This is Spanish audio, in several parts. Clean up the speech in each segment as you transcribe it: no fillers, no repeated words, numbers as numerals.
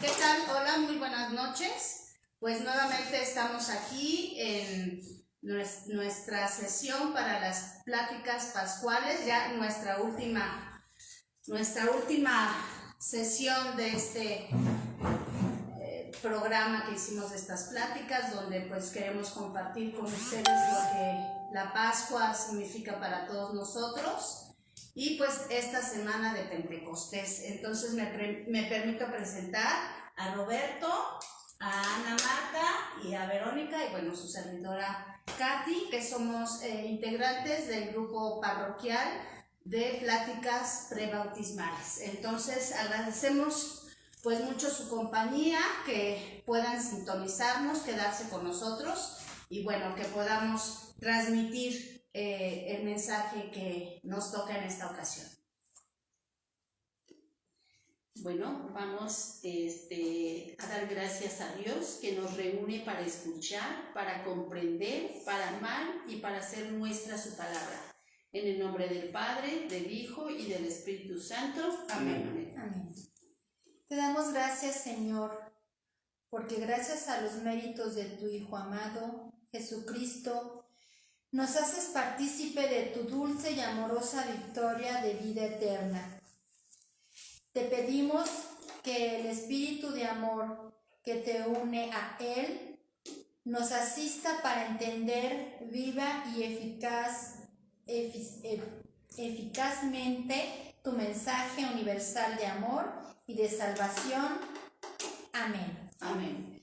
¿Qué tal? Hola, muy buenas noches. Pues nuevamente estamos aquí en nuestra sesión para las pláticas pascuales, ya nuestra última sesión de este programa que hicimos de estas pláticas, donde pues queremos compartir con ustedes lo que la Pascua significa para todos nosotros. Y pues esta semana de Pentecostés. Entonces me permito presentar a Roberto, a Ana Marta y a Verónica y bueno, su servidora Katy, que somos integrantes del grupo parroquial de pláticas prebautismales. Entonces agradecemos pues mucho su compañía, que puedan sintonizarnos, quedarse con nosotros y bueno, que podamos transmitir el mensaje que nos toca en esta ocasión. Bueno, vamos a dar gracias a Dios que nos reúne para escuchar, para comprender, para amar y para hacer nuestra su palabra. En el nombre del Padre, del Hijo y del Espíritu Santo. Amén. Amén. Te damos gracias, Señor, porque gracias a los méritos de tu Hijo amado, Jesucristo, nos haces partícipe de tu dulce y amorosa victoria de vida eterna. Te pedimos que el espíritu de amor que te une a Él nos asista para entender viva y eficazmente tu mensaje universal de amor y de salvación. Amén. Amén.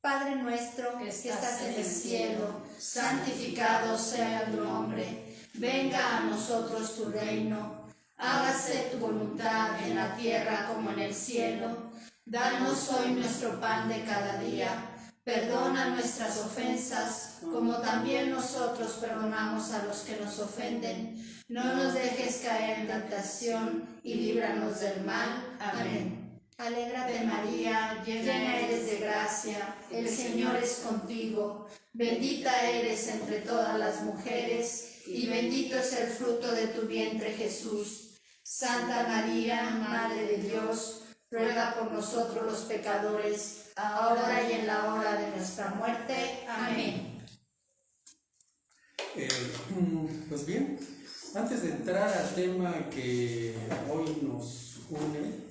Padre nuestro que estás en el cielo, santificado sea tu nombre. Venga a nosotros tu reino. Hágase tu voluntad en la tierra como en el cielo. Danos hoy nuestro pan de cada día. Perdona nuestras ofensas, como también nosotros perdonamos a los que nos ofenden. No nos dejes caer en tentación y líbranos del mal. Amén. Alégrate María, llena eres de gracia, el Señor es contigo. Bendita eres entre todas las mujeres, y bendito es el fruto de tu vientre Jesús. Santa María, Madre de Dios, ruega por nosotros los pecadores, ahora y en la hora de nuestra muerte. Amén. Pues bien, antes de entrar al tema que hoy nos une,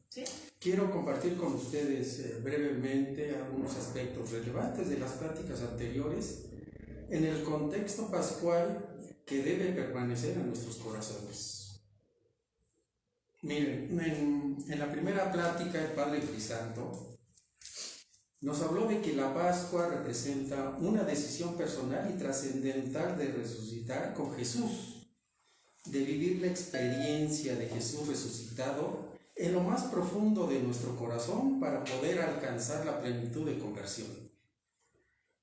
¿Sí? quiero compartir con ustedes brevemente algunos aspectos relevantes de las pláticas anteriores en el contexto pascual que debe permanecer en nuestros corazones. Miren, en la primera plática el Padre Crisanto nos habló de que la Pascua representa una decisión personal y trascendental de resucitar con Jesús, de vivir la experiencia de Jesús resucitado en lo más profundo de nuestro corazón para poder alcanzar la plenitud de conversión.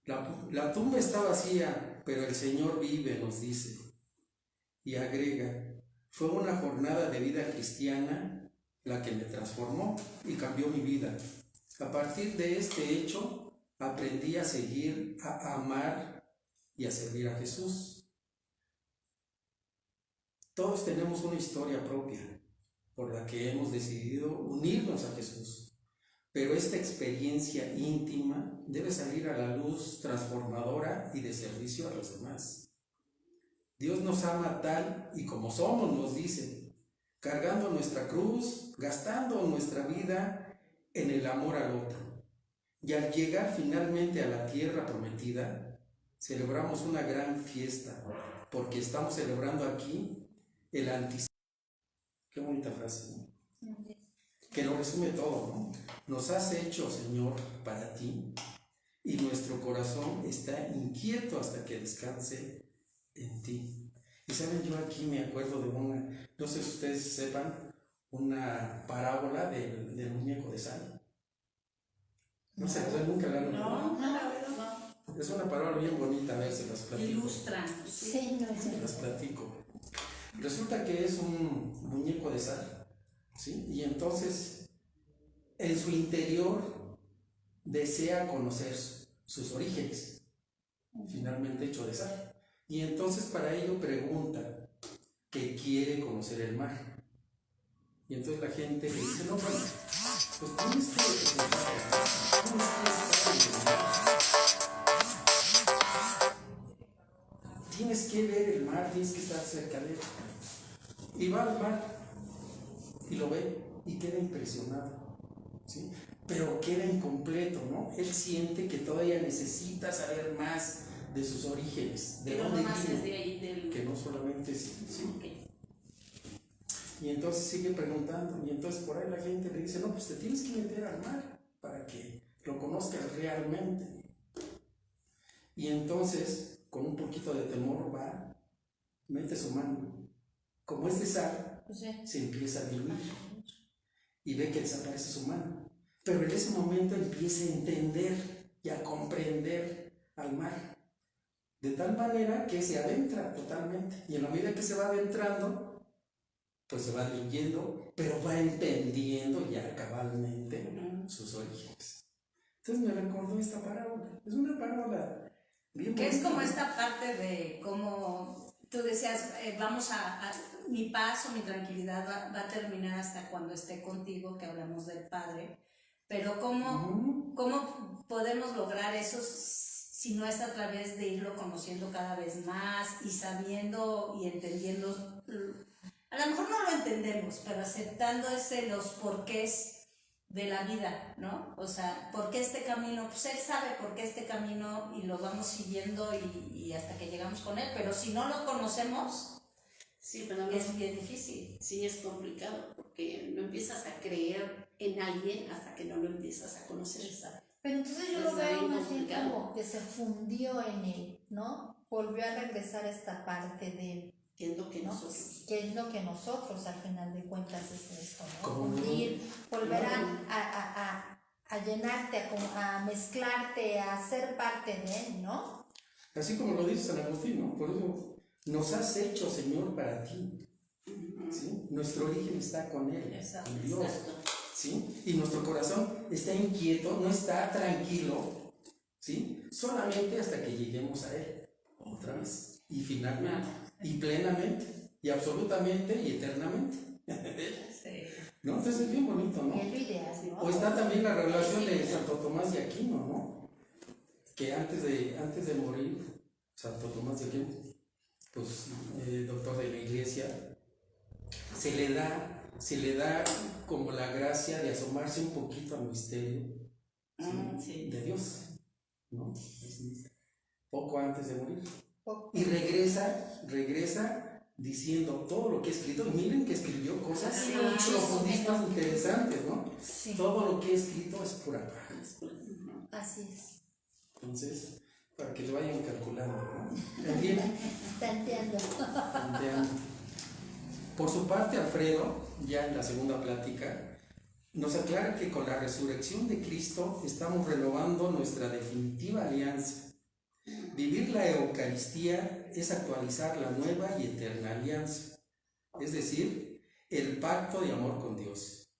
La tumba está vacía, pero el Señor vive, nos dice, y agrega: fue una jornada de vida cristiana la que me transformó y cambió mi vida. A partir de este hecho, aprendí a seguir, a amar y a servir a Jesús. Todos tenemos una historia propia por la que hemos decidido unirnos a Jesús, pero esta experiencia íntima debe salir a la luz transformadora y de servicio a los demás. Dios nos ama tal y como somos, nos dice, cargando nuestra cruz, gastando nuestra vida en el amor al otro. Y al llegar finalmente a la tierra prometida, celebramos una gran fiesta, porque estamos celebrando aquí el anticipio. Qué bonita frase, ¿no? Que lo resume todo, ¿no? Nos has hecho, Señor, para ti, y nuestro corazón está inquieto hasta que descanse en ti. Y saben, yo aquí me acuerdo de una, no sé si ustedes sepan, una parábola del muñeco de sal. No sé, nunca la han oído. No. Es una parábola bien bonita, a ver, se las platico. Ilustra. Sí, Se las platico. Resulta que es un muñeco de sal, ¿sí? Y entonces, en su interior, desea conocer sus orígenes, finalmente hecho de sal. Y entonces para ello pregunta que quiere conocer el mar. Y entonces la gente le dice, no, bueno, pues tienes que estar tienes que ver el mar, tienes que estar cerca de él. Y va al mar y lo ve y queda impresionado, ¿sí? Pero queda incompleto, ¿no? Él siente que todavía necesita saber más de sus orígenes, de Pero dónde nomás vino, es de ahí del... que no solamente es, ¿sí? Ok. Y entonces sigue preguntando, y entonces por ahí la gente le dice, no, pues te tienes que meter al mar para que lo conozcas realmente. Y entonces, con un poquito de temor, va, mete su mano. Como es de sal, se empieza a diluir y ve que desaparece su mano. Pero en ese momento empieza a entender y a comprender al mar. De tal manera que se adentra totalmente. Y en la medida que se va adentrando, pues se va diluyendo, pero va entendiendo ya cabalmente sus orígenes. Entonces me recordó esta parábola. Es una parábola bien Que es bonita, como ¿no? esta parte de cómo tú decías, mi paz o mi tranquilidad va a terminar hasta cuando esté contigo, que hablamos del Padre, pero cómo podemos lograr eso si no es a través de irlo conociendo cada vez más y sabiendo y entendiendo. A lo mejor no lo entendemos, pero aceptando los porqués de la vida, ¿no? O sea, ¿por qué este camino? Pues él sabe por qué este camino y lo vamos siguiendo y hasta que llegamos con él, pero si no lo conocemos, Sí, pero no, es bien difícil. sí es complicado porque no empiezas a creer en alguien hasta que no lo empiezas a conocer. Pero entonces yo lo veo más bien como que se fundió en él, ¿no? Volvió a regresar a esta parte de él. ¿Qué es lo que ¿no? nosotros? Que es lo que nosotros al final de cuentas es esto, ¿no? Como Fundir, volver claro. a llenarte, a mezclarte, a ser parte de él, ¿no? Así como lo dice San Agustín, ¿no? Por eso, nos has hecho, Señor, para ti. ¿Sí? Nuestro origen está con Él, en Dios. ¿Sí? Y nuestro corazón está inquieto, no está tranquilo, ¿sí? Solamente hasta que lleguemos a Él, otra vez, y finalmente, y plenamente, y absolutamente, y eternamente. Sí. ¿No? Entonces es bien bonito, ¿no? Y es lo ideal, ¿no? O está también la relación de Santo Tomás de Aquino, ¿no? Que antes de morir, Santo Tomás de Aquino, pues doctor de la Iglesia, se le da como la gracia de asomarse un poquito al misterio, ¿sí? De Dios, ¿no? Poco antes de morir. Y regresa diciendo todo lo que ha escrito. Y miren que escribió cosas profundistas, interesantes, ¿no? Sí. Todo lo que ha escrito es pura paja. Así es. Entonces, para que lo vayan calculando, ¿no? ¿Entienden? Tanteando. Por su parte, Alfredo, ya en la segunda plática, nos aclara que con la resurrección de Cristo estamos renovando nuestra definitiva alianza. Vivir la Eucaristía es actualizar la nueva y eterna alianza, es decir, el pacto de amor con Dios.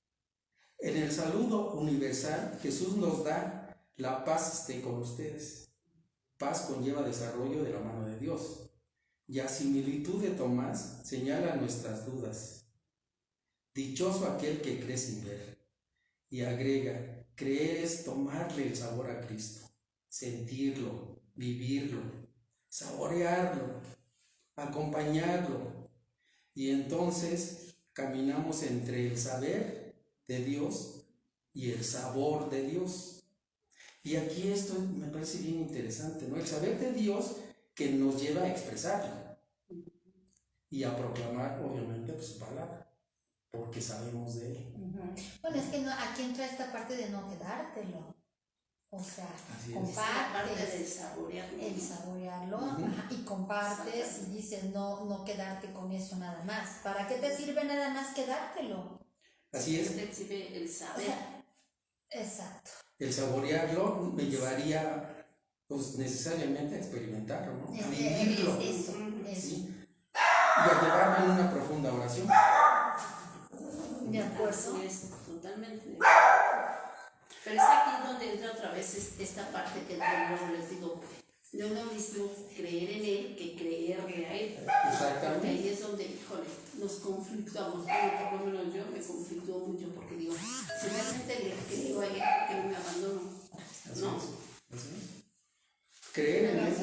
En el saludo universal, Jesús nos da: la paz esté con ustedes. Paz conlleva desarrollo de la mano de Dios. Y a similitud de Tomás, señala nuestras dudas. Dichoso aquel que cree sin ver. Y agrega: creer es tomarle el sabor a Cristo, sentirlo, vivirlo, saborearlo, acompañarlo. Y entonces caminamos entre el saber de Dios y el sabor de Dios. Y aquí esto me parece bien interesante, ¿no? El saber de Dios que nos lleva a expresarlo y a proclamar, obviamente, pues, su palabra, porque sabemos de Él. Bueno, es que no, aquí entra esta parte de no quedártelo. O sea, Así es. Parte del compartes saborearlo. el saborearlo, Ujú. y compartes y dices no quedarte con eso nada más. ¿Para qué te sirve nada más quedártelo? Así es. Te exhibe el O saber. sea, exacto. El saborearlo me llevaría, pues, necesariamente a experimentarlo, ¿no? A vivirlo. Eso. ¿Sí? Y a llevarlo en una profunda oración. De acuerdo. Así es, totalmente. Pero es aquí donde entra otra vez esta parte que luego les digo, No es lo mismo creer en Él que creerle a Él. Exactamente. Porque ahí es donde, híjole, nos conflictuamos. Bueno, por lo menos yo me conflictúo mucho porque digo, si realmente le creo a Él, que no me abandono. Así No. es. Así es. Creer en Él.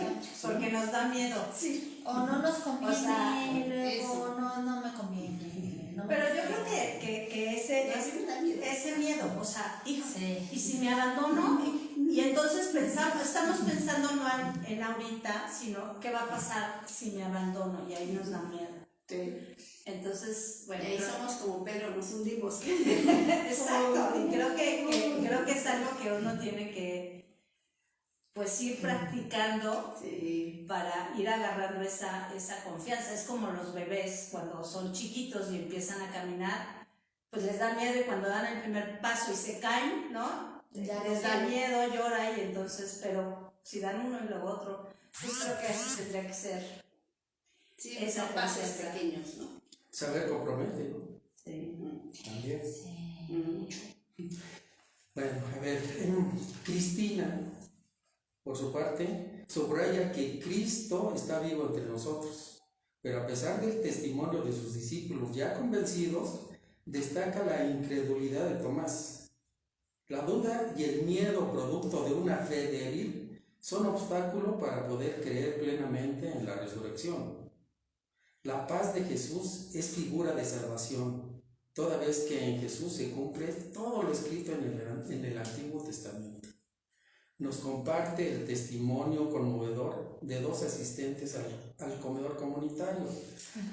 Porque nos da miedo. Sí. O no nos conviene, O sea, luego no me conviene. No me Pero yo conviene. creo que A mí me da miedo. ese miedo, o sea, hijo, Sí. y si me abandono, y entonces estamos pensando no en ahorita, sino qué va a pasar si me abandono, y ahí nos da miedo. Sí. Entonces, bueno, Ahí somos como Pedro, nos hundimos. exacto, y creo que es algo que uno tiene que pues ir practicando Sí. para ir agarrando esa confianza. Es como los bebés cuando son chiquitos y empiezan a caminar, pues les da miedo y cuando dan el primer paso y se caen, ¿no? Ya Les no da quieren. miedo, llora y entonces, pero si dan uno y luego otro, pues creo que así tendría que ser. Sí, Esa son pasos confianza. pequeños, ¿no? Saber comprometer, ¿no? Sí. También. Sí. Bueno, a ver, Cristina, por su parte, subraya que Cristo está vivo entre nosotros, pero a pesar del testimonio de sus discípulos ya convencidos, destaca la incredulidad de Tomás. La duda y el miedo producto de una fe débil son obstáculo para poder creer plenamente en la resurrección. La paz de Jesús es figura de salvación, toda vez que en Jesús se cumple todo lo escrito en el Antiguo Testamento. Nos comparte el testimonio conmovedor de dos asistentes al comedor comunitario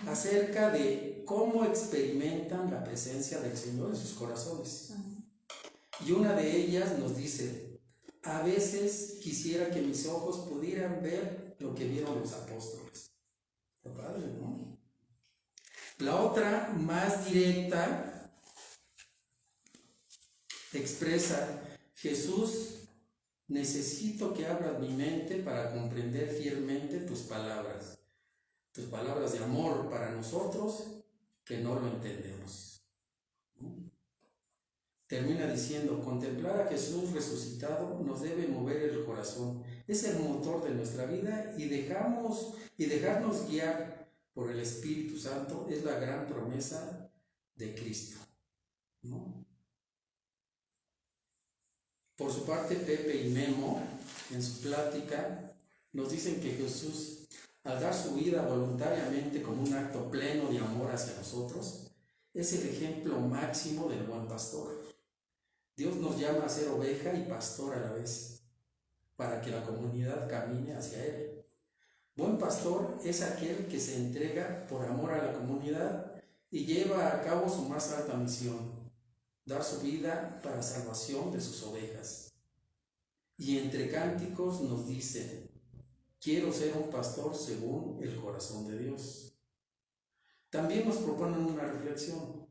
acerca de cómo experimentan la presencia del Señor en sus corazones. Y una de ellas nos dice: a veces quisiera que mis ojos pudieran ver lo que vieron los apóstoles. Está padre, ¿no? La otra, más directa, expresa: Jesús, necesito que abras mi mente para comprender fielmente tus palabras de amor para nosotros que no lo entendemos. Termina diciendo: contemplar a Jesús resucitado nos debe mover el corazón, es el motor de nuestra vida, y dejarnos guiar por el Espíritu Santo es la gran promesa de Cristo, ¿no? Por su parte, Pepe y Memo, en su plática, nos dicen que Jesús, al dar su vida voluntariamente como un acto pleno de amor hacia nosotros, es el ejemplo máximo del buen pastor. Dios nos llama a ser oveja y pastor a la vez, para que la comunidad camine hacia Él. Buen pastor es aquel que se entrega por amor a la comunidad y lleva a cabo su más alta misión: dar su vida para salvación de sus ovejas. Y entre cánticos nos dice: quiero ser un pastor según el corazón de Dios. También nos proponen una reflexión.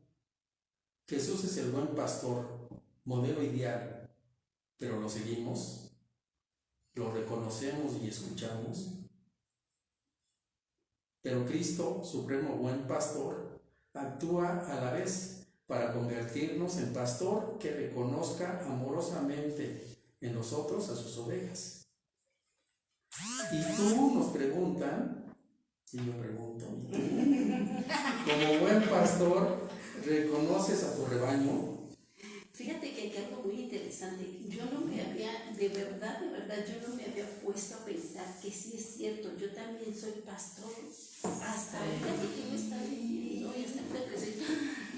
Jesús es el buen pastor, modelo ideal, pero ¿lo seguimos? ¿Lo reconocemos y escuchamos? Pero Cristo, supremo buen pastor, actúa a la vez para convertirnos en pastor que reconozca amorosamente en nosotros a sus ovejas. Y tú, nos preguntan, y yo pregunto, ¿y tú, como buen pastor, reconoces a tu rebaño? Fíjate que hay algo muy interesante. Yo no me había, de verdad, yo no me había puesto a pensar que sí es cierto. Yo también soy pastor. Hasta ahorita que yo estaba viviendo y hasta ahorita que soy,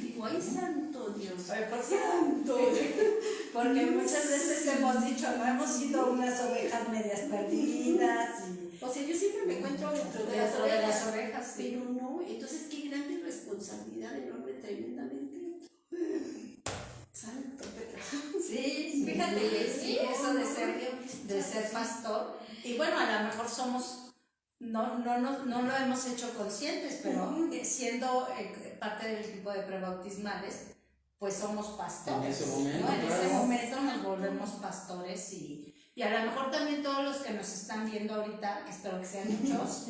digo, ay, santo Dios. Ay, ¿por qué? Porque muchas veces hemos dicho, no hemos sido unas ovejas medias perdidas. O sea, yo siempre me encuentro dentro de las ovejas, pero no. Entonces, qué grande responsabilidad, enorme, tremendamente. Santo Pedro. Sí, fíjate que sí, eso de ser pastor. Y bueno, a lo mejor no lo hemos hecho conscientes, pero siendo parte del equipo de prebautismales, pues somos pastores. En ese momento, ¿no? En ese claro. momento nos volvemos pastores y a lo mejor también todos los que nos están viendo ahorita, que espero que sean muchos,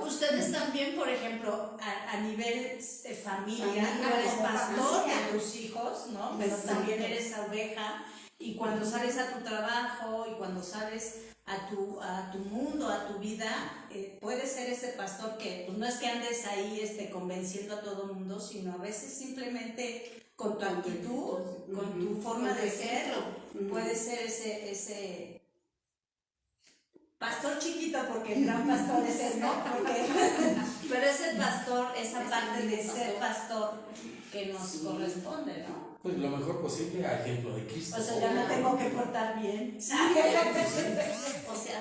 ustedes también, por ejemplo, a nivel de familia, tú eres pastor de tus hijos, ¿no? Pero también eres oveja, y cuando sales a tu trabajo y cuando sales a tu mundo, a tu vida, puede ser ese pastor que pues, no es que andes ahí convenciendo a todo el mundo, sino a veces simplemente con tu actitud, con tu forma de ser, puede ser ese pastor chiquito, porque el gran pastor es él, ¿no? Pero ese pastor, esa parte de ser pastor que nos corresponde, ¿no? Pues lo mejor posible a ejemplo de Cristo. O sea, ya me tengo que portar bien. O sea,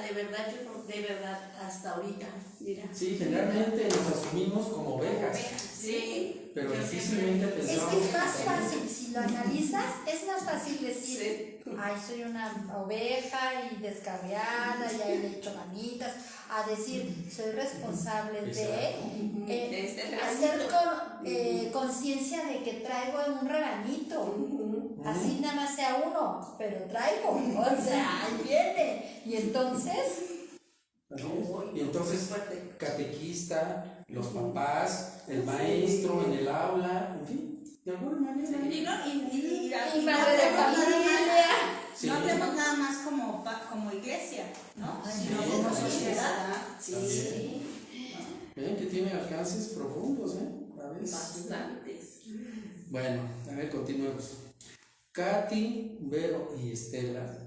de verdad, de verdad, hasta ahorita, mira. Sí, generalmente nos asumimos como ovejas, Sí. pero difícilmente Es pensamos. que es más fácil, si lo analizas, es más fácil decir, ay, soy una oveja y descarriada, ya le hecho ganitas, a decir, soy responsable de hacer conciencia de que traigo en un rebañito. Así nada más sea uno, pero traigo, o sea, ahí viene. Y entonces, Y entonces, catequista, los papás, el maestro en el aula, en fin, de alguna manera. Y madre de familia. Sí. No hablemos nada más como iglesia, ¿no? Sino como sociedad. También. Ven que tiene alcances profundos, a veces. Bastantes. Bueno, a ver, continuemos. Katy, Vero y Estela,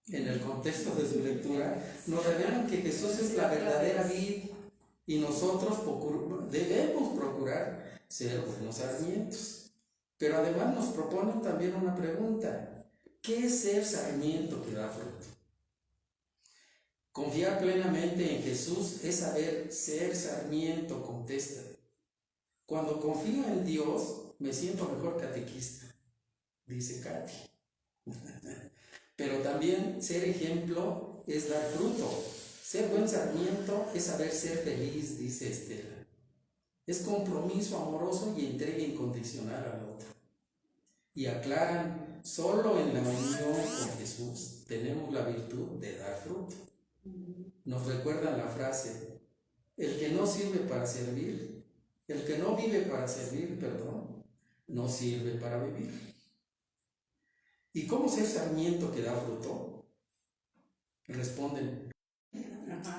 en el contexto de su lectura, nos revelan que Jesús es la verdadera vid y nosotros debemos procurar ser buenos sarmientos. Pero además nos proponen también una pregunta: ¿qué es ser sarmiento que da fruto? Confiar plenamente en Jesús es saber ser sarmiento, contesta. Cuando confío en Dios, me siento mejor catequista, dice Katy. Pero también ser ejemplo es dar fruto. Ser buen sarmiento es saber ser feliz, dice Estela. Es compromiso amoroso y entrega incondicional al otro. Y aclaran, solo en la unión con Jesús tenemos la virtud de dar fruto. Nos recuerdan la frase: el que no sirve para servir, el que no vive para servir, no sirve para vivir. ¿Y cómo ser sarmiento que da fruto? Responden.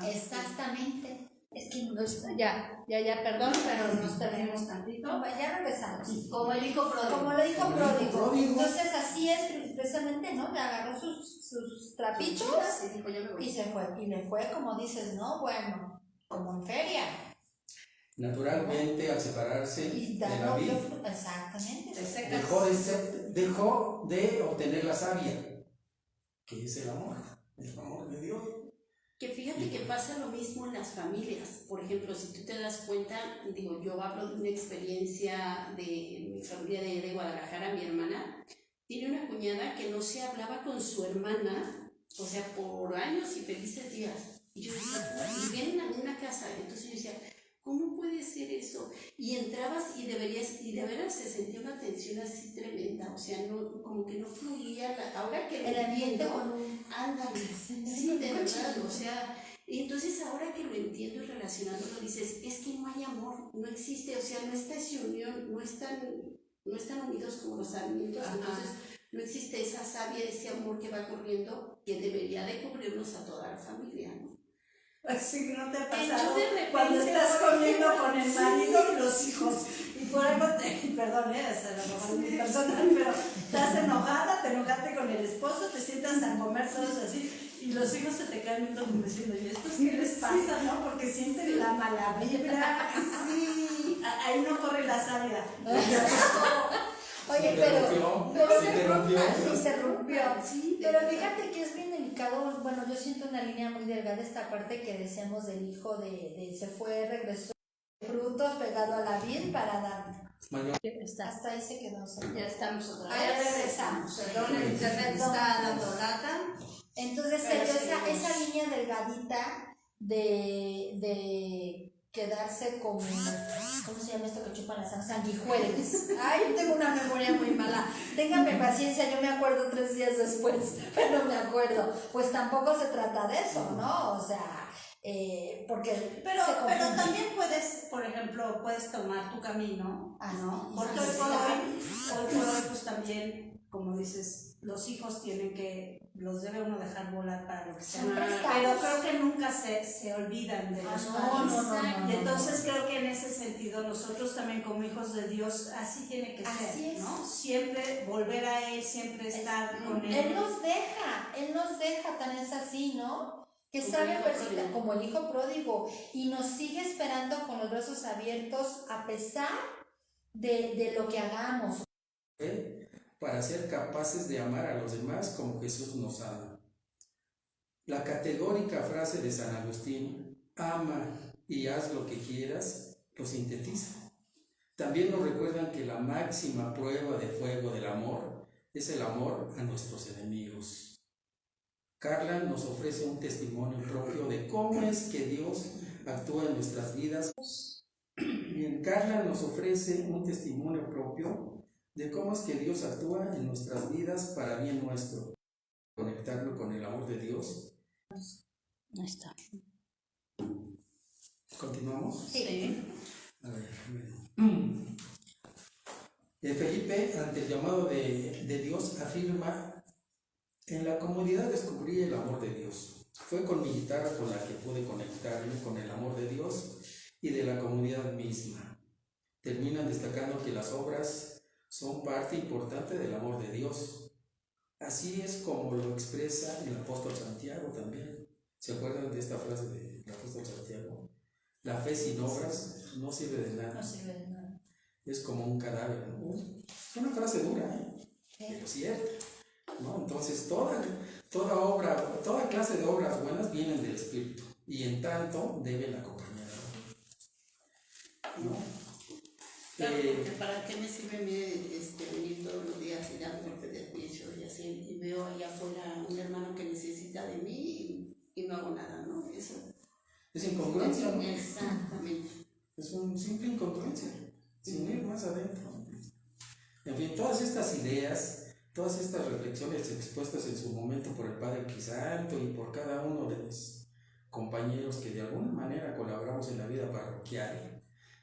Exactamente. Es que Ya, perdón, pero nos tenemos tantito. ya regresamos. Como el hijo pródigo. Como lo dijo pródigo. pródigo. Entonces así es precisamente, ¿no? Le agarró sus trapichos Y dijo, yo me voy. y se fue. Y le fue, como dices, ¿no? Bueno, como en feria. Naturalmente, al separarse Y de la dando vid, exactamente. dejó de obtener la savia, que es el amor de Dios. Que fíjate que pasa lo mismo en las familias. Por ejemplo, si tú te das cuenta, digo, yo hablo de una experiencia de mi familia de Guadalajara, mi hermana tiene una cuñada que no se hablaba con su hermana, o sea, por años y felices días. Y yo decía, y vienen a una casa, entonces yo decía, ¿cómo puede ser eso? Y entrabas y de veras se sentía una tensión así tremenda, o sea, no, como que no fluía, ahora que El ambiente entiendo, con un... ándale, sí, de verdad, o sea, y entonces ahora que lo entiendo y relacionándolo dices, es que no hay amor, no existe, o sea, no está esa unión, no están unidos como los sarmientos, entonces no existe esa savia, ese amor que va corriendo, que debería de cubrirnos a toda la familia, ¿no? Así no te ha Yo pasado de repente, cuando estás por comiendo ejemplo, con el marido y los hijos y por algo perdón, es a lo mejor muy personal, pero estás enojada, te enojaste con el esposo, te sientas a comer todos así y los hijos se te caen viendo como diciendo, ¿y estos qué les pasa, no? Porque sienten la mala vibra, sí, ahí no corre la savia. Oye, Se se rompió. Sí, Pero fíjate que es bien delicado. Bueno, yo siento una línea muy delgada esta parte que decíamos del hijo de se fue, regresó, frutos pegado a la vid para dar. Bueno, Hasta ahí se quedó. Ya estamos otra Ahí vez. regresamos. Perdón, el internet está dando lata. Entonces, Pero esa línea delgadita de quedarse como, ¿cómo se llama esto que chupan las sanguijuelas? Ay, yo tengo una memoria muy mala. Ténganme paciencia, yo me acuerdo 3 días después, pero no me acuerdo. Pues tampoco se trata de eso, ¿no? O sea, porque Pero se confunde. también puedes, por ejemplo, puedes tomar tu camino, ¿no? Porque hoy por hoy, pues también, como dices, los hijos los debe uno dejar volar para lo que sea. Son Pero prestados. creo que nunca se olvidan de los padres. Y entonces creo que en ese sentido nosotros también como hijos de Dios, así tiene que Así ser, es. ¿no? Siempre volver a Él, siempre estar con Él. Él nos deja, tan es así, ¿no? Que sabe perfectamente, como el hijo pródigo, y nos sigue esperando con los brazos abiertos a pesar de lo que hagamos. Para ser capaces de amar a los demás como Jesús nos ama. La categórica frase de San Agustín, ama y haz lo que quieras, lo sintetiza. También nos recuerdan que la máxima prueba de fuego del amor es el amor a nuestros enemigos. Carla nos ofrece un testimonio propio de cómo es que Dios actúa en nuestras vidas. Bien, Carla nos ofrece un testimonio propio de cómo es que Dios actúa en nuestras vidas para bien nuestro. Conectarlo con el amor de Dios. Ahí está. ¿Continuamos? Sí. A ver, Felipe, ante el llamado de Dios, afirma: en la comunidad descubrí el amor de Dios. Fue con mi guitarra con la que pude conectarme con el amor de Dios y de la comunidad misma. Terminan destacando que las obras son parte importante del amor de Dios. Así es como lo expresa el apóstol Santiago también. ¿Se acuerdan de esta frase del apóstol Santiago? La fe sin obras no sirve de nada. No sirve de nada. Es como un cadáver, ¿no? Es una frase dura, pero cierta, ¿no? Entonces toda obra, toda clase de obras buenas vienen del Espíritu y en tanto deben acompañar, ¿no? Claro, porque ¿para qué me sirve a mí, venir todos los días y dar golpe de pecho y así, y veo allá afuera un hermano que necesita de mí y no hago nada, ¿no? Eso Es incongruencia, ¿no? Exactamente. Es una simple incongruencia, sin ir más adentro. En fin, todas estas ideas, todas estas reflexiones expuestas en su momento por el Padre Crisanto y por cada uno de los compañeros que de alguna manera colaboramos en la vida parroquial,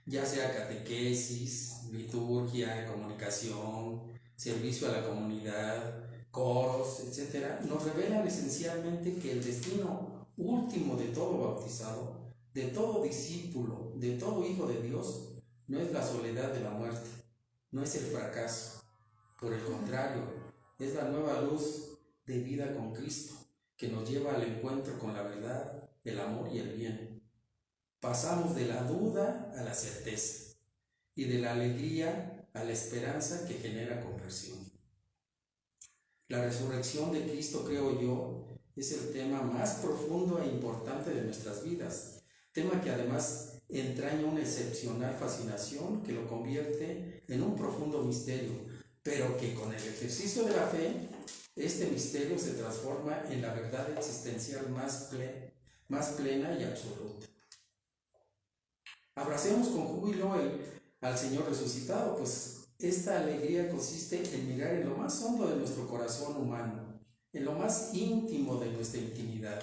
ya sea catequesis, liturgia, comunicación, servicio a la comunidad, coros, etc., nos revelan esencialmente que el destino último de todo bautizado, de todo discípulo, de todo hijo de Dios, no es la soledad de la muerte, no es el fracaso. Por el contrario, es la nueva luz de vida con Cristo, que nos lleva al encuentro con la verdad, el amor y el bien. Pasamos de la duda a la certeza y de la alegría a la esperanza que genera conversión. La resurrección de Cristo, creo yo, es el tema más profundo e importante de nuestras vidas, tema que además entraña una excepcional fascinación que lo convierte en un profundo misterio, pero que con el ejercicio de la fe, este misterio se transforma en la verdad existencial más plena y absoluta. Abracemos con júbilo al Señor resucitado, pues esta alegría consiste en mirar en lo más hondo de nuestro corazón humano, en lo más íntimo de nuestra intimidad,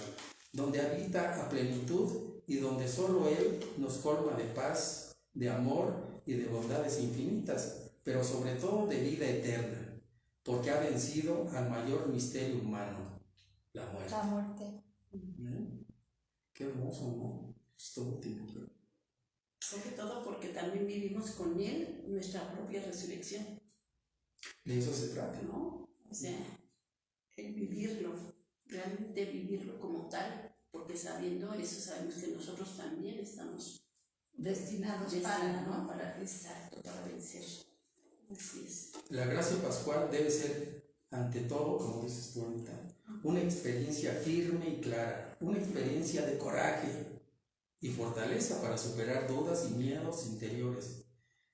donde habita a plenitud y donde solo Él nos colma de paz, de amor y de bondades infinitas, pero sobre todo de vida eterna, porque ha vencido al mayor misterio humano, la muerte. La muerte. Qué hermoso, ¿no? Esto último. Sobre todo porque también vivimos con Él nuestra propia resurrección, De eso se trata, ¿no? ¿no? O sea, el vivirlo, realmente vivirlo como tal, porque sabiendo eso sabemos que nosotros también estamos Destinados destinados, ¿no? Exacto, para vencer. Así es. La gracia pascual debe ser, ante todo, como dices tú ahorita, una experiencia firme y clara, una experiencia de coraje y fortaleza para superar dudas y miedos interiores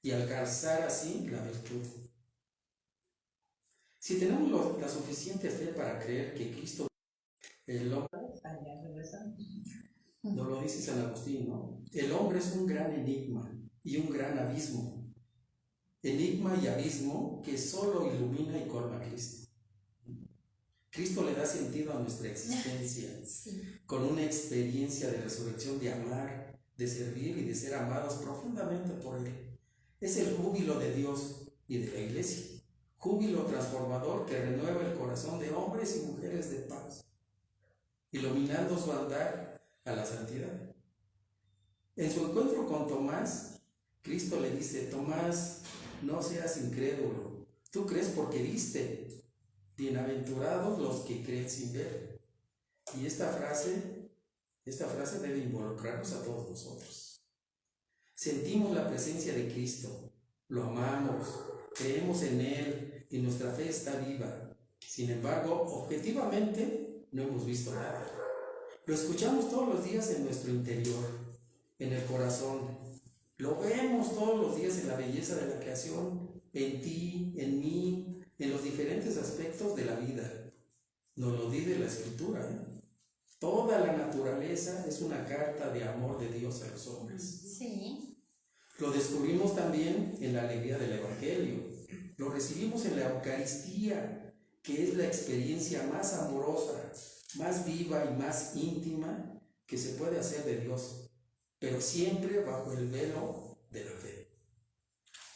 y alcanzar así la virtud. Si tenemos la suficiente fe para creer que Cristo, el hombre, nos lo dice San Agustín, ¿no? El hombre es un gran enigma y un gran abismo. Enigma y abismo que solo ilumina y colma a Cristo. Cristo le da sentido a nuestra existencia, con una experiencia de resurrección, de amar, de servir y de ser amados profundamente por Él. Es el júbilo de Dios y de la Iglesia, júbilo transformador que renueva el corazón de hombres y mujeres de paz, iluminando su andar a la santidad. En su encuentro con Tomás, Cristo le dice: Tomás, no seas incrédulo, tú crees porque viste. Bienaventurados los que creen sin ver. Y esta frase debe involucrarnos a todos nosotros. Sentimos la presencia de Cristo, lo amamos, creemos en Él y nuestra fe está viva. Sin embargo, objetivamente no hemos visto nada. Lo escuchamos todos los días en nuestro interior, en el corazón. Lo vemos todos los días en la belleza de la creación, en ti, en mí, en los diferentes aspectos de la vida. Nos lo dice la Escritura, ¿eh? Toda la naturaleza es una carta de amor de Dios a los hombres. Sí. Lo descubrimos también en la alegría del Evangelio. Lo recibimos en la Eucaristía, que es la experiencia más amorosa, más viva y más íntima que se puede hacer de Dios, pero siempre bajo el velo de la fe.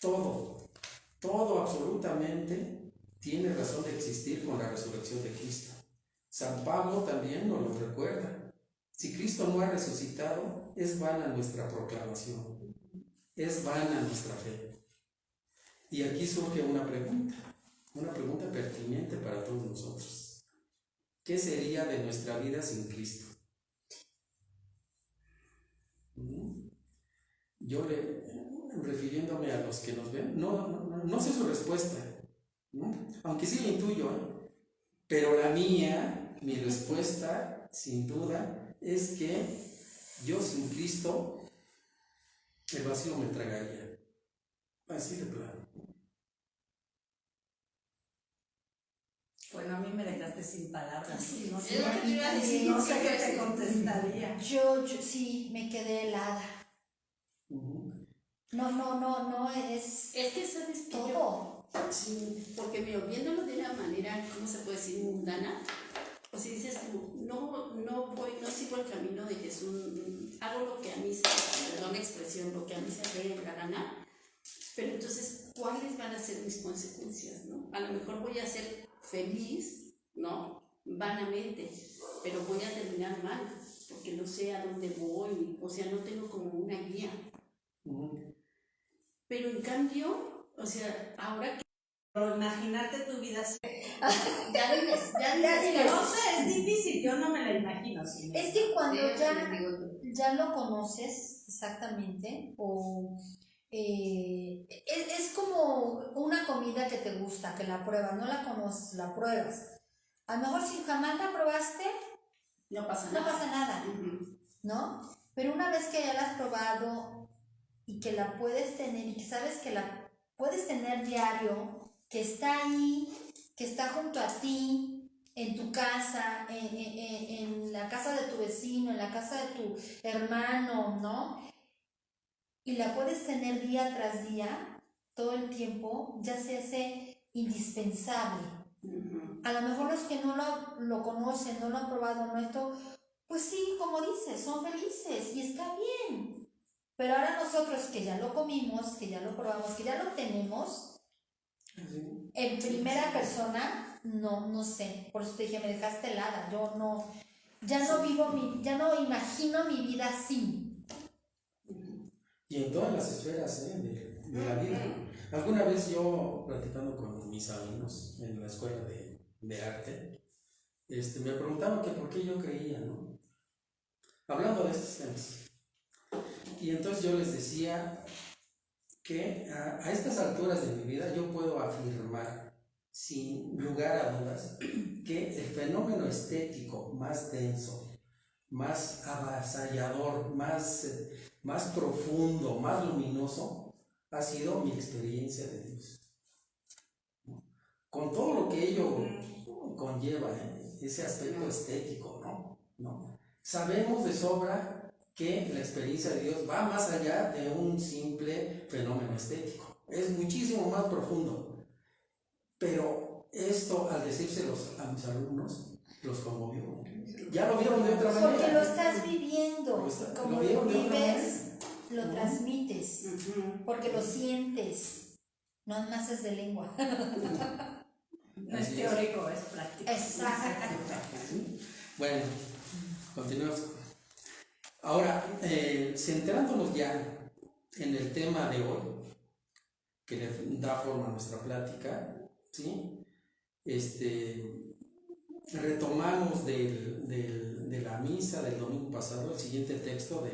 Todo absolutamente tiene razón de existir con la resurrección de Cristo. San Pablo también nos lo recuerda. Si Cristo no ha resucitado, es vana nuestra proclamación, es vana nuestra fe. Y aquí surge una pregunta pertinente para todos nosotros. ¿Qué sería de nuestra vida sin Cristo? Yo refiriéndome a los que nos ven, no sé su respuesta, ¿no? Aunque sí lo intuyo, ¿eh? Pero mi respuesta, sin duda, es que yo sin Cristo, el vacío me tragaría. Así de plano. Bueno, a mí me dejaste sin palabras. Sí, No es sé, lo que te iba a decir, no sé ¿qué qué te crees? contestaría. Yo sí me quedé helada. No, es Es que sabes que todo. sí, porque viéndolo de una manera, ¿cómo se puede decir? Mundana. O si dices tú, no sigo el camino de Jesús, hago lo que a mí perdón la expresión, lo que a mí se me dé la gana, pero entonces, ¿cuáles van a ser mis consecuencias, no? A lo mejor voy a ser feliz, ¿no? Vanamente, pero voy a terminar mal, porque no sé a dónde voy, o sea, no tengo como una guía. Pero en cambio, o sea, ahora que Pero imaginarte tu vida así. ya dices, No sé, es difícil, yo no me la imagino. Sí. Es que cuando ya lo conoces exactamente, o es como una comida que te gusta, que la pruebas, no la conoces, la pruebas. A lo mejor si jamás la probaste, no pasa no nada. pasa nada, ¿no? Pero una vez que ya la has probado y que la puedes tener y que sabes que la puedes tener diario, que está ahí, que está junto a ti, en tu casa, en la casa de tu vecino, en la casa de tu hermano, ¿no? Y la puedes tener día tras día, todo el tiempo, ya se hace indispensable. A lo mejor los que no lo conocen, no lo han probado, no esto, pues sí, como dices, son felices y está bien. Pero ahora nosotros que ya lo comimos, que ya lo probamos, que ya lo tenemos, en primera persona, no sé, por eso te dije, me dejaste helada, ya no imagino mi vida así. Y en todas las esferas de la vida. Alguna vez yo, platicando con mis alumnos en la escuela de arte, me preguntaban que por qué yo creía, ¿no? Hablando de estos temas. Y entonces yo les decía que a estas alturas de mi vida yo puedo afirmar sin lugar a dudas que el fenómeno estético más denso, más avasallador, más profundo, más luminoso ha sido mi experiencia de Dios. Con todo lo que ello conlleva, ese aspecto estético, ¿no? Sabemos de sobra que la experiencia de Dios va más allá de un simple fenómeno estético. Es muchísimo más profundo. Pero esto al decírselos a mis alumnos, los conmovió. Ya lo vieron de otra manera. Porque lo estás viviendo. Como lo vieron de otra vives, manera. lo transmites. Ujú. Porque lo sientes. No más es de lengua. No es Así teórico, es práctico. Exacto. Bueno, continuamos. Ahora, centrándonos ya en el tema de hoy, que le da forma a nuestra plática, ¿sí? Retomamos de la misa del domingo pasado el siguiente texto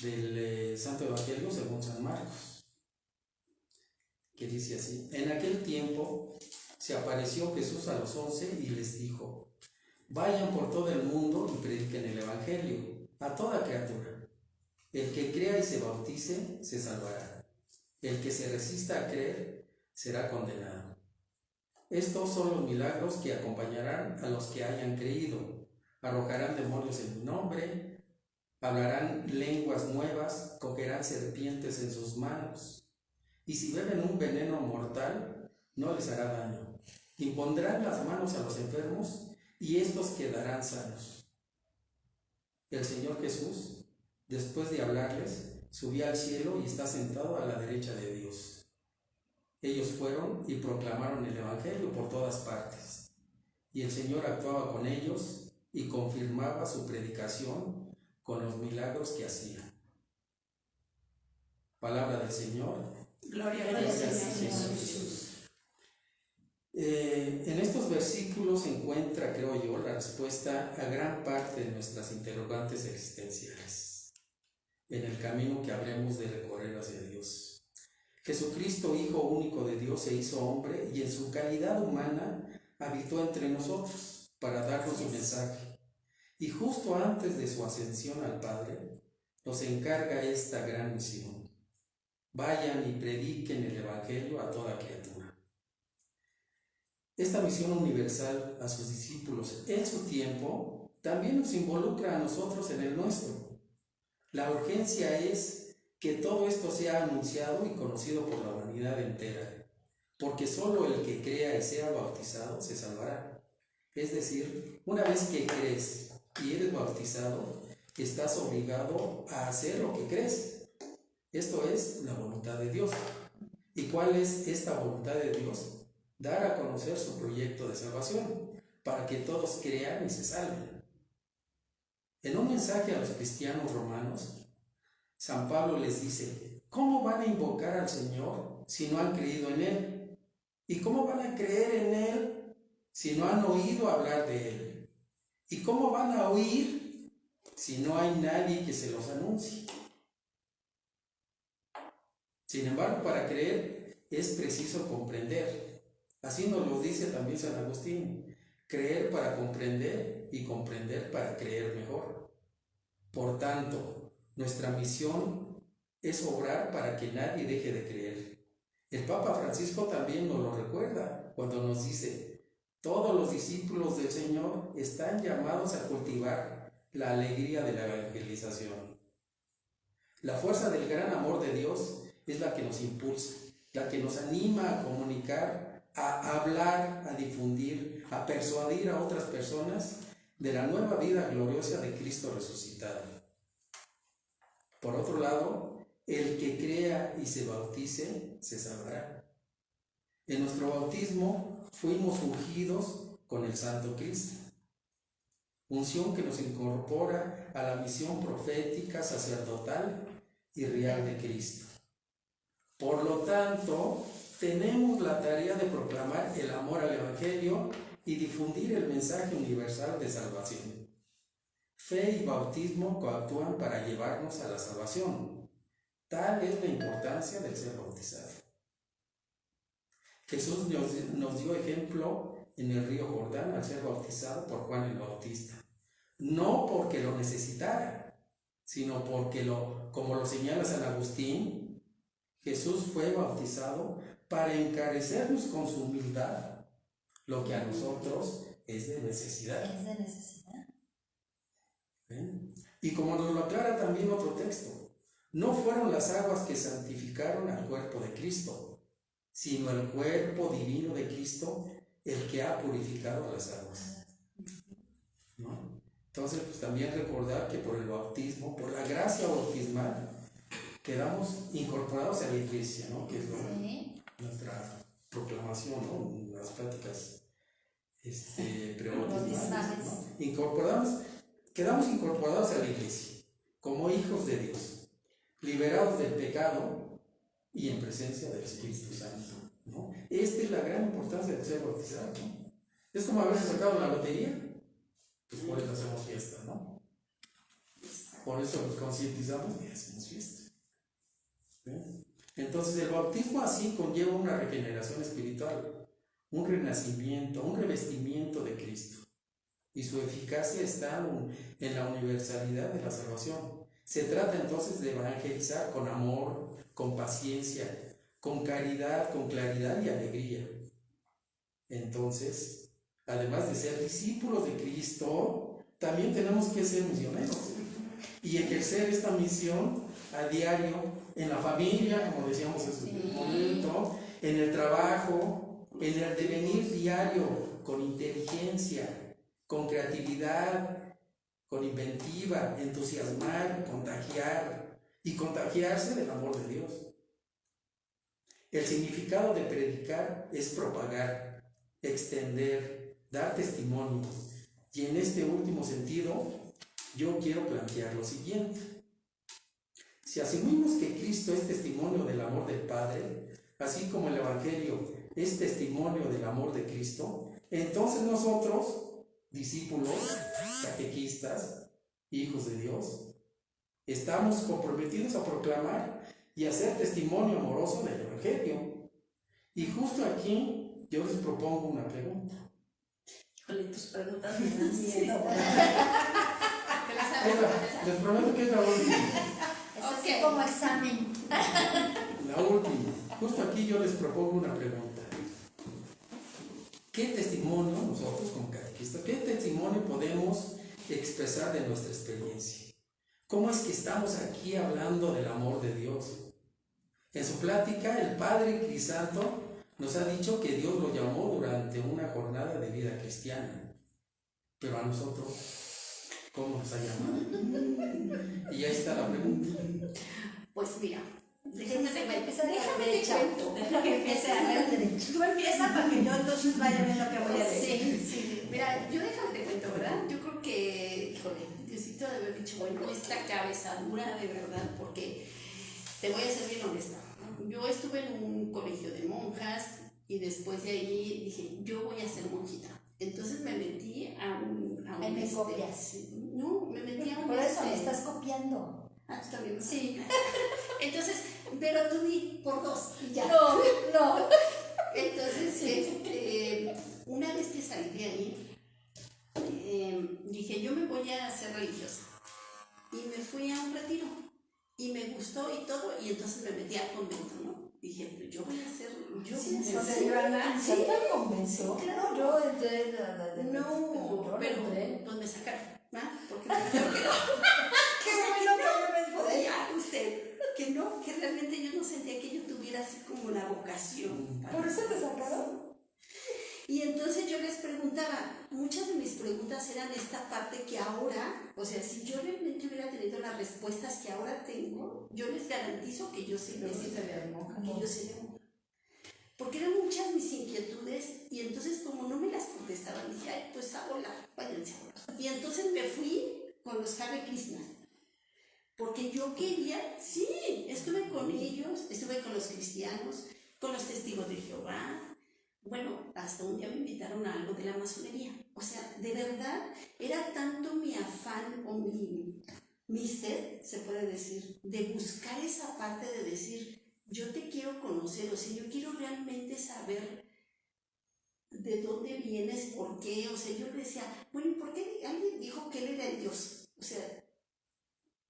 del Santo Evangelio según San Marcos, que dice así: en aquel tiempo se apareció Jesús a los 11 y les dijo: vayan por todo el mundo y prediquen el Evangelio a toda criatura. El que crea y se bautice se salvará. El que se resista a creer será condenado. Estos son los milagros que acompañarán a los que hayan creído. Arrojarán demonios en mi nombre, hablarán lenguas nuevas, cogerán serpientes en sus manos, y si beben un veneno mortal, no les hará daño. Impondrán las manos a los enfermos, y estos quedarán sanos. El Señor Jesús, después de hablarles, subió al cielo y está sentado a la derecha de Dios. Ellos fueron y proclamaron el Evangelio por todas partes, y el Señor actuaba con ellos y confirmaba su predicación con los milagros que hacía. Palabra del Señor. Gloria a Gloria Dios. al Señor Jesús. En estos versículos se encuentra, creo yo, la respuesta a gran parte de nuestras interrogantes existenciales en el camino que habremos de recorrer hacia Dios. Jesucristo, Hijo único de Dios, se hizo hombre y en su calidad humana habitó entre nosotros para darnos su mensaje. Y justo antes de su ascensión al Padre, nos encarga esta gran misión: vayan y prediquen el Evangelio a toda criatura. Esta misión universal a sus discípulos en su tiempo también nos involucra a nosotros en el nuestro. La urgencia es que todo esto sea anunciado y conocido por la humanidad entera, porque solo el que crea y sea bautizado se salvará. Es decir, una vez que crees y eres bautizado, estás obligado a hacer lo que crees. Esto es la voluntad de Dios. ¿Y cuál es esta voluntad de Dios? Dar a conocer su proyecto de salvación, para que todos crean y se salven. En un mensaje a los cristianos romanos, San Pablo les dice: ¿cómo van a invocar al Señor si no han creído en Él? ¿Y cómo van a creer en Él si no han oído hablar de Él? ¿Y cómo van a oír si no hay nadie que se los anuncie? Sin embargo, para creer es preciso comprender. Así nos lo dice también San Agustín: creer para comprender y comprender para creer mejor. Por tanto, nuestra misión es obrar para que nadie deje de creer. El Papa Francisco también nos lo recuerda cuando nos dice: todos los discípulos del Señor están llamados a cultivar la alegría de la evangelización. La fuerza del gran amor de Dios es la que nos impulsa, la que nos anima a comunicar, a hablar, a difundir, a persuadir a otras personas de la nueva vida gloriosa de Cristo resucitado. Por otro lado, el que crea y se bautice se salvará. En nuestro bautismo fuimos ungidos con el Santo Cristo, unción que nos incorpora a la misión profética, sacerdotal y real de Cristo. Por lo tanto, tenemos la tarea de proclamar el amor al Evangelio y difundir el mensaje universal de salvación. Fe y bautismo coactúan para llevarnos a la salvación. Tal es la importancia del ser bautizado. Jesús nos dio ejemplo en el río Jordán al ser bautizado por Juan el Bautista. No porque lo necesitara, sino porque, como lo señala San Agustín, Jesús fue bautizado para encarecernos con su humildad, lo que a nosotros es de necesidad. Es de necesidad. Y como nos lo aclara también otro texto, no fueron las aguas que santificaron al cuerpo de Cristo, sino el cuerpo divino de Cristo el que ha purificado las aguas, ¿no? Entonces, pues también recordar que por el bautismo, por la gracia bautismal, quedamos incorporados a la iglesia, ¿no? Que es nuestra proclamación, ¿no? Las pláticas prebautismales, ¿no? Quedamos incorporados a la iglesia como hijos de Dios, liberados del pecado y en presencia del Espíritu Santo, ¿no? Esta es la gran importancia de ser bautizado, ¿no? Es como haberse sacado la lotería, pues por eso hacemos fiesta, ¿no? Por eso nos concientizamos y hacemos fiesta. ¿Sí? Entonces el bautismo así conlleva una regeneración espiritual, un renacimiento, un revestimiento de Cristo. Y su eficacia está en la universalidad de la salvación. Se trata entonces de evangelizar con amor, con paciencia, con caridad, con claridad y alegría. Entonces, además de ser discípulos de Cristo, también tenemos que ser misioneros y ejercer esta misión a diario en la familia, como decíamos en su momento, en el trabajo, en el devenir diario, con inteligencia, con creatividad, con inventiva, entusiasmar, contagiar y contagiarse del amor de Dios. El significado de predicar es propagar, extender, dar testimonio. Y en este último sentido, yo quiero plantear lo siguiente. Si asumimos que Cristo es testimonio del amor del Padre, así como el Evangelio es testimonio del amor de Cristo, entonces nosotros, discípulos, catequistas, hijos de Dios, estamos comprometidos a proclamar y hacer testimonio amoroso del Evangelio. Y justo aquí yo les propongo una pregunta. Híjole, tus preguntas me dan miedo. Les prometo que es la última. Es así como examen. La última. Justo aquí yo les propongo una pregunta. ¿Qué testimonio nosotros como catequistas, qué testimonio podemos expresar de nuestra experiencia? ¿Cómo es que estamos aquí hablando del amor de Dios? En su plática, el padre Crisanto nos ha dicho que Dios lo llamó durante una jornada de vida cristiana. Pero a nosotros, ¿cómo nos ha llamado? Y ahí está la pregunta. Pues mira, déjame te cuento. Deja que empiece a ver derecho. Tú empieza para que yo entonces vaya a ver lo que voy a decir. Sí. Mira, yo déjame te cuento, ¿verdad? Yo creo que, híjole, Diosito debe haber dicho, bueno, esta cabeza dura de verdad, porque te voy a ser bien honesta. Yo estuve en un colegio de monjas y después de ahí dije, yo voy a ser monjita. Entonces me metí a un me copias. No, me metí a un Por eso me estás copiando. Ah, ¿tú también? Sí. Entonces, pero tú di por dos y ya. No. Entonces, una vez que salí de ahí, dije, yo me voy a hacer religiosa. Y me fui a un retiro. Y me gustó y todo, y entonces me metí al convento, ¿no? Dije, pues yo voy a hacer... ¿Sí te convenció? Claro. Yo entré No, pero pues me sacaron, ¿verdad? Porque me dijeron que no. Qué bueno que yo me enteré. Ya, usted, que no, que realmente yo no sentía que yo tuviera así como la vocación. ¿Por eso te sacaron? Y entonces yo les preguntaba, muchas de mis preguntas eran esta parte que ahora, o sea, si yo realmente hubiera tenido las respuestas que ahora tengo, yo les garantizo que yo sería monja. Porque eran muchas mis inquietudes y entonces como no me las contestaban, dije, ay, pues hola, váyanse ahora. Y entonces me fui con los Hare Krishna. Porque yo quería, sí, estuve con ellos, estuve con los cristianos, con los testigos de Jehová. Bueno, hasta un día me invitaron a algo de la masonería. O sea, de verdad, era tanto mi afán o mi sed, se puede decir, de buscar esa parte de decir, yo te quiero conocer, o sea, yo quiero realmente saber de dónde vienes, por qué. O sea, yo le decía, bueno, ¿y por qué alguien dijo que él era el Dios? O sea,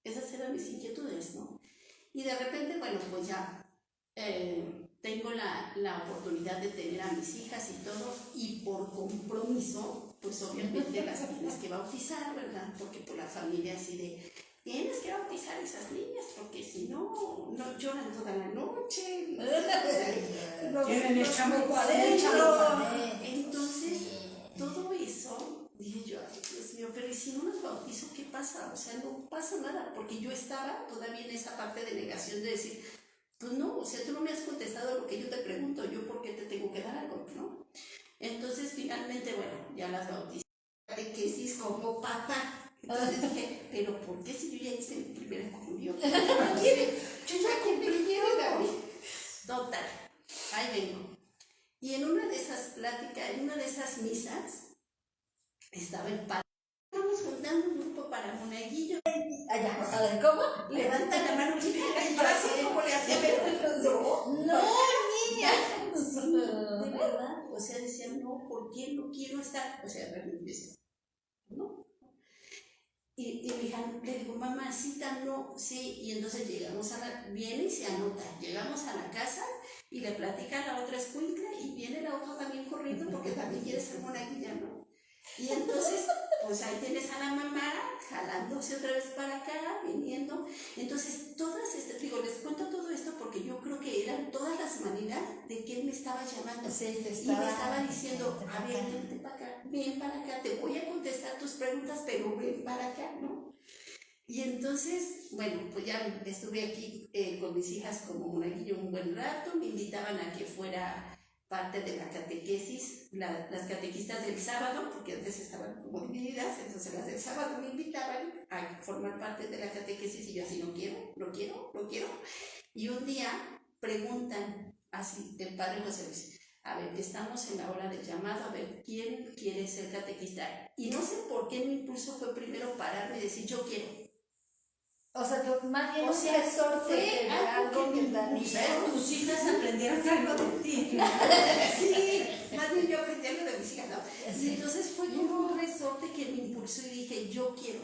esas eran mis inquietudes, ¿no? Y de repente, bueno, pues ya tengo la oportunidad de tener a mis hijas y todo, y por compromiso, pues obviamente las tienes que bautizar, ¿verdad? Porque por la familia así de, tienes que bautizar a esas niñas, porque si no, no lloran toda la noche. Tienen el chamuco Entonces, todo eso, dije yo, ay, Dios mío, pero ¿y si no las bautizo, qué pasa? O sea, no pasa nada, porque yo estaba todavía en esa parte de negación de decir, pues no, o sea, tú no me has contestado lo que yo te pregunto, yo por qué te tengo que dar algo, ¿no? Entonces, finalmente, bueno, ya las bauticé. Catequesis como papá. Entonces dije, pero ¿por qué si yo ya hice mi primera comunión? Yo ya cumplí, total, ahí vengo. Y en una de esas pláticas, en una de esas misas, estaba el padre. Estamos juntando un grupo para monaguillo. Allá, a ver, ¿cómo? Levanta la mano, y yo así como le hacía, pero No, niña. sí, de verdad. O sea, decía, no, ¿por qué no quiero estar? O sea, realmente, ¿no? Y mi hija le digo, mamacita, no, sí, y entonces llegamos viene y se anota, llegamos a la casa y le platica a la otra escuincla y viene la otra también corriendo porque también quiere ser monaguilla, ¿no? Y entonces, pues ahí tienes a la mamá jalándose otra vez para acá, viniendo. Entonces, digo, les cuento todo esto porque yo creo que eran todas las maneras de que él me estaba llamando. Sí, Y me estaba diciendo, a ver, vente para acá, ven para acá, te voy a contestar tus preguntas, pero ven para acá, ¿no? Y entonces, bueno, pues ya estuve aquí con mis hijas como monaguillo un buen rato, me invitaban a que fuera parte de la catequesis, las catequistas del sábado, porque antes estaban como divididas, entonces las del sábado me invitaban a formar parte de la catequesis y yo así, no quiero. Y un día preguntan así del padre José Luis, a ver, estamos en la hora del llamado, a ver, ¿quién quiere ser catequista? Y no sé por qué mi impulso fue primero pararme y decir, yo quiero. O sea, que más bien O sea, resorte fue de algo que tan Tus hijas aprendieron algo de ti. Sí, más bien yo aprendí algo de mis hijas, ¿no? Y entonces fue como un resorte que me impulsó y dije, yo quiero.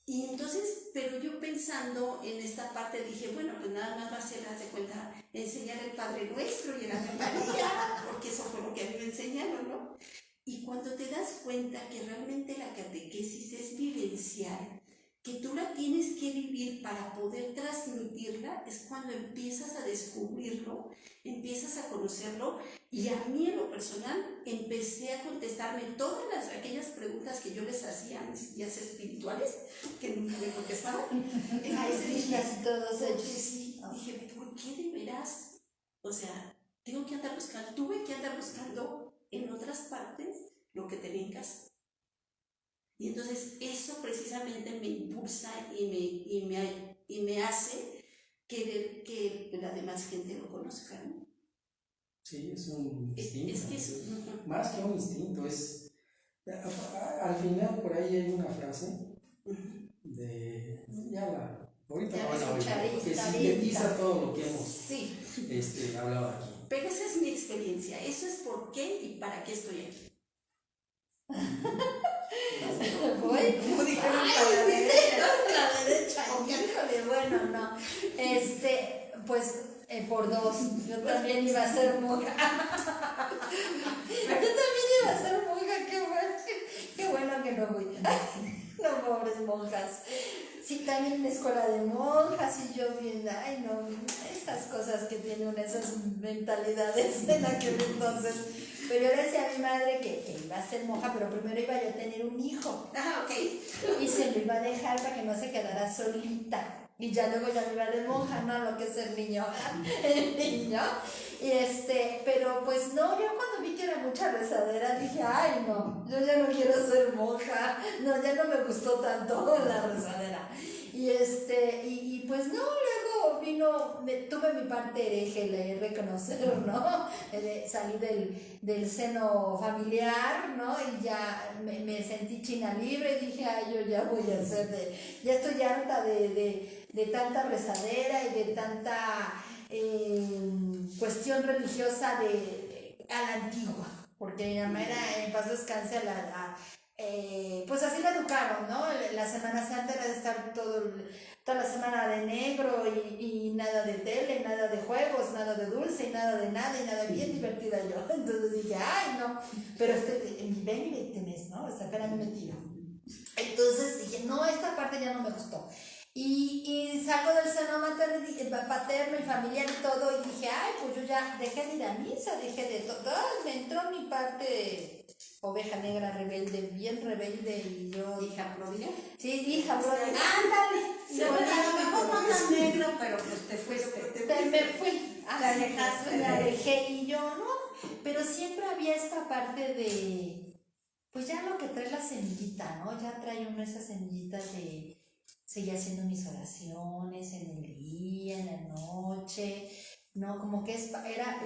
Y entonces, pero yo pensando en esta parte dije, bueno, pues nada más va a ser, haz de cuenta, enseñar el Padre Nuestro y el Ave María, porque eso fue lo que a mí me enseñaron, ¿no? Y cuando te das cuenta que realmente la catequesis es vivencial, que tú la tienes que vivir para poder transmitirla, es cuando empiezas a descubrirlo, empiezas a conocerlo, y a mí en lo personal empecé a contestarme todas aquellas preguntas que yo les hacía a mis guías espirituales, que nunca me contestaban. Entonces dije, y todos ellos. sí, dije, ¿por qué de veras? O sea, tuve que andar buscando en otras partes lo que tenía en casa. Y entonces eso precisamente me impulsa y me hace querer que la demás gente lo conozca, ¿no? Sí, es un instinto. Es que es más que un instinto, es. Al final por ahí hay una frase de. Ahorita Ya la van a escucharé, oír, que está sintetiza bien. todo lo que hemos Sí. hablado aquí. Pero esa es mi experiencia, eso es por qué y para qué estoy aquí. Voy. Como dijeron La derecha. Híjole, bueno, no. Pues por dos. Yo también iba a ser monja. Yo también iba a ser monja, qué bueno que no voy. No, pobres monjas. Sí, también en la escuela de monjas y yo bien, ay no, esas cosas que tienen esas mentalidades en aquel entonces. Pero yo le decía a mi madre que iba a ser monja, pero primero iba yo a tener un hijo. Ah, ok. Y se lo iba a dejar para que no se quedara solita. Y ya luego ya me iba de monja, ¿no? Lo que es el niño. Y pero pues no, yo cuando vi que era mucha rezadera dije, ay no, yo ya no quiero ser monja. No, ya no me gustó tanto la rezadera. Y pues no, luego tuve mi parte hereje, le he de reconocer, ¿no? Salí del seno familiar, ¿no? Y ya me sentí china libre y dije, ay, yo ya voy a hacer ya estoy harta de tanta rezadera y de tanta cuestión religiosa a la antigua, porque mi mamá era, en paz descanse, pues así la educaron, ¿no? La Semana Santa era de estar toda la semana de negro y nada de tele, nada de juegos, nada de dulce y nada, y nada bien divertida yo. Entonces dije, ay, no, pero ven y vete, ¿no? Esta cara me metió. Entonces dije, no, esta parte parte ya no me gustó. Y salgo del seno paterno y familiar y todo, y dije, ay, pues yo ya dejé de ir a misa, dejé de todo, me entró mi parte de oveja negra rebelde, bien rebelde, y yo... ¿Hija pródiga? Sí, hija pródiga, ándale. Sí, a lo mejor no tan negro, pero pues te fuiste. Me fui, La dejaste. la dejé, y yo, no, pero siempre había esta parte de, pues ya lo que trae la semillita, ¿no? Ya trae uno esa semillita de seguir haciendo mis oraciones en el día, en la noche, ¿no? Como que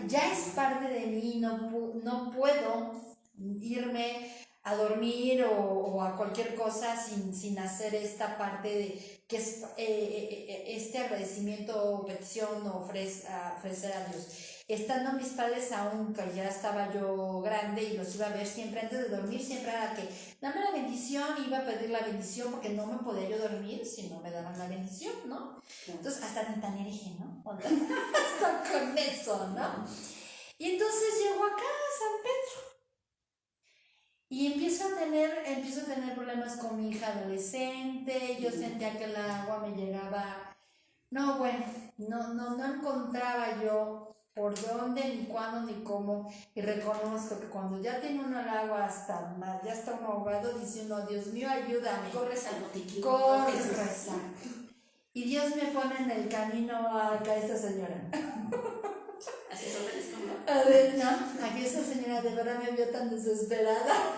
ya es parte de mí, no puedo irme a dormir o a cualquier cosa sin hacer esta parte de que es este agradecimiento, petición o ofrecer a Dios. Estando mis padres aún, que ya estaba yo grande y los iba a ver siempre antes de dormir, siempre era que dame la bendición, iba a pedir la bendición porque no me podía yo dormir si no me daban la bendición, ¿no? Entonces hasta tan hereje, ¿no? Hasta con eso, ¿no? Y entonces llego acá a San Pedro y empiezo a tener problemas con mi hija adolescente. Yo sentía que el agua me llegaba, no, bueno, no encontraba yo por dónde, ni cuándo, ni cómo, y reconozco que cuando ya tiene uno el agua hasta más, ya está uno ahogado, dice uno, Dios mío, ayúdame. Corres al botiquín. Corres, exacto. Y Dios me pone en el camino acá esta señora. Asesores como... A ver, no, aquí esta señora de verdad me vio tan desesperada,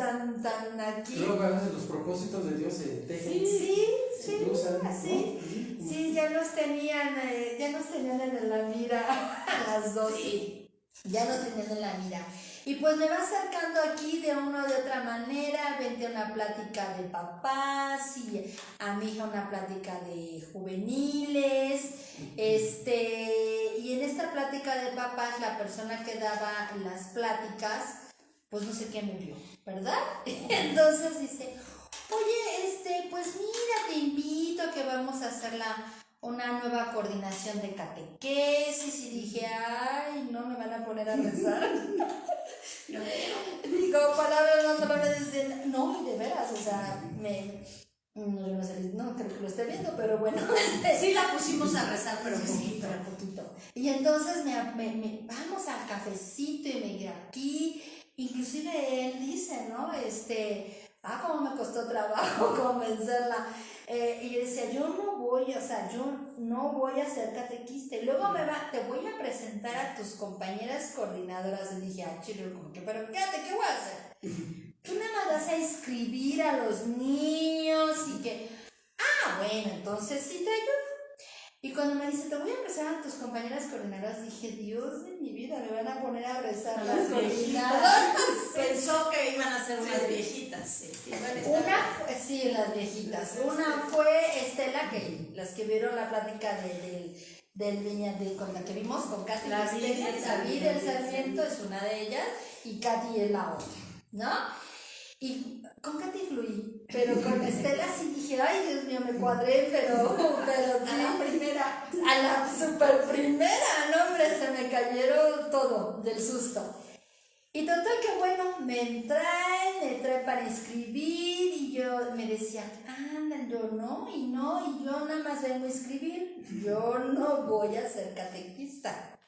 tan aquí. Luego a veces los propósitos de Dios se tejen. Sí, cruzan, ¿no? sí, ya nos tenían en la mira a las dos. Sí. Ya nos tenían en la mira. Y pues me va acercando aquí de una o de otra manera, vente a una plática de papás y a mi hija una plática de juveniles, y en esta plática de papás la persona que daba las pláticas, pues no sé qué me vio, ¿verdad? Entonces dice, oye, pues mira, te invito a que vamos a hacer una nueva coordinación de catequesis, y dije, ay, no me van a poner a rezar. Digo, palabras, dicen, no, de veras, o sea, no creo que lo esté viendo, pero bueno. Sí la pusimos a rezar, pero sí, pero poquito. Y entonces vamos al cafecito y me quedé aquí, inclusive él dice, ¿no? Cómo me costó trabajo convencerla. Y yo decía, yo no voy a ser catequista. Y luego te voy a presentar a tus compañeras coordinadoras. Y dije, chile, como que, pero fíjate, ¿qué voy a hacer? Tú nada más vas a inscribir a los niños y que, bueno, entonces sí te ayudo. Y cuando me dice, te voy a presentar a tus compañeras coordinadoras, dije, Dios de mi vida, me van a poner a rezar las coordinadoras. Pensó que iban a ser unas viejitas. Sí, las viejitas. Una fue Estela, que las que vieron la plática con la que vimos con Katy. David del Sarmiento es una de ellas y Katy es la otra, ¿no? Y con Katy fluí, pero con Estela sí dije, ay, Dios mío, me cuadré, pero sí. A la super primera, no, hombre, se me cayeron todo del susto. Y total que bueno, me trae para inscribir, y yo me decía, yo no, y yo nada más vengo a inscribir, yo no voy a ser catequista.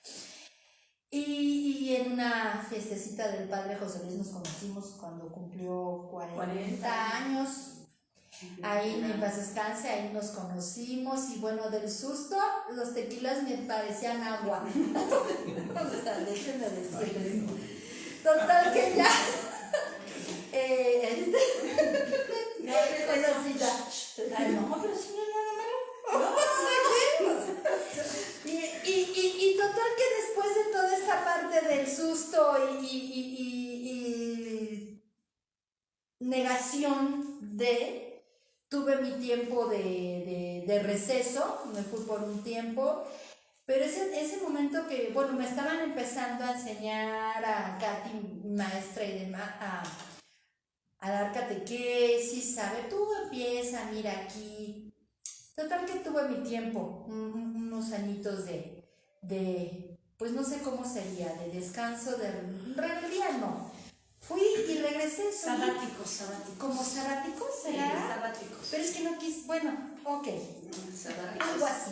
Y en una fiestecita del padre José Luis nos conocimos cuando cumplió 40 años. Ahí en paz descanse, ahí nos conocimos, y bueno, del susto los tequilas me parecían agua. O sea, déjenme decirles. Total que ya. Ay, no, pero si no es nada malo. Y total que después de toda esta parte del susto y negación tuve mi tiempo de receso, me fui por un tiempo, pero ese momento que, bueno, me estaban empezando a enseñar a Katy, maestra y demás, a dar catequesis, ¿sabe? Tú empieza, mira aquí. Total que tuve mi tiempo, unos añitos pues no sé cómo sería, de descanso, de rebeldía, no. Fui y regresé. sabáticos. ¿Como sabáticos Sí, será? sabáticos. Pero es que no quise, bueno, ok, algo así.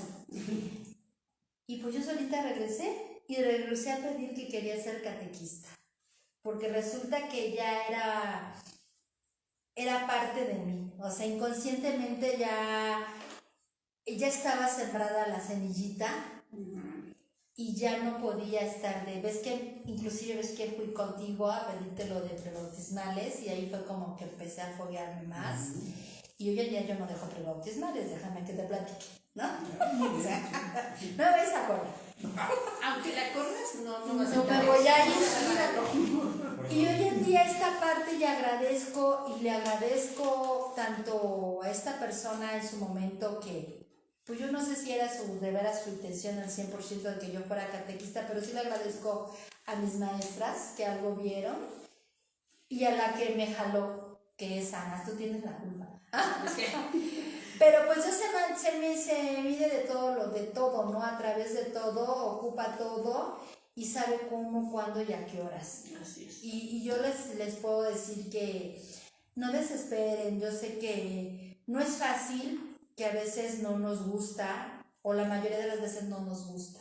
Y pues yo solita regresé y regresé a pedir que quería ser catequista, porque resulta que ya era parte de mí, o sea, inconscientemente ya estaba sembrada la semillita y ya no podía estar inclusive ves que fui contigo a pedirte lo de prebautismales y ahí fue como que empecé a foguearme más. Y hoy en día yo no dejo prebautismales, déjame que te platique, ¿no? O sea, no me vais a correr. Aunque la corras, no vas a No me poder. voy a ir. Y hoy en día esta parte le agradezco tanto a esta persona en su momento que, pues yo no sé si era de veras su intención al 100% de que yo fuera catequista, pero sí le agradezco a mis maestras que algo vieron y a la que me jaló, que es Ana, tú tienes la culpa. Es que Pero pues yo se mide de todo, ¿no? A través de todo, ocupa todo y sabe cómo, cuándo y a qué horas. así es. Y yo les puedo decir que no desesperen, yo sé que no es fácil, que a veces no nos gusta, o la mayoría de las veces no nos gusta,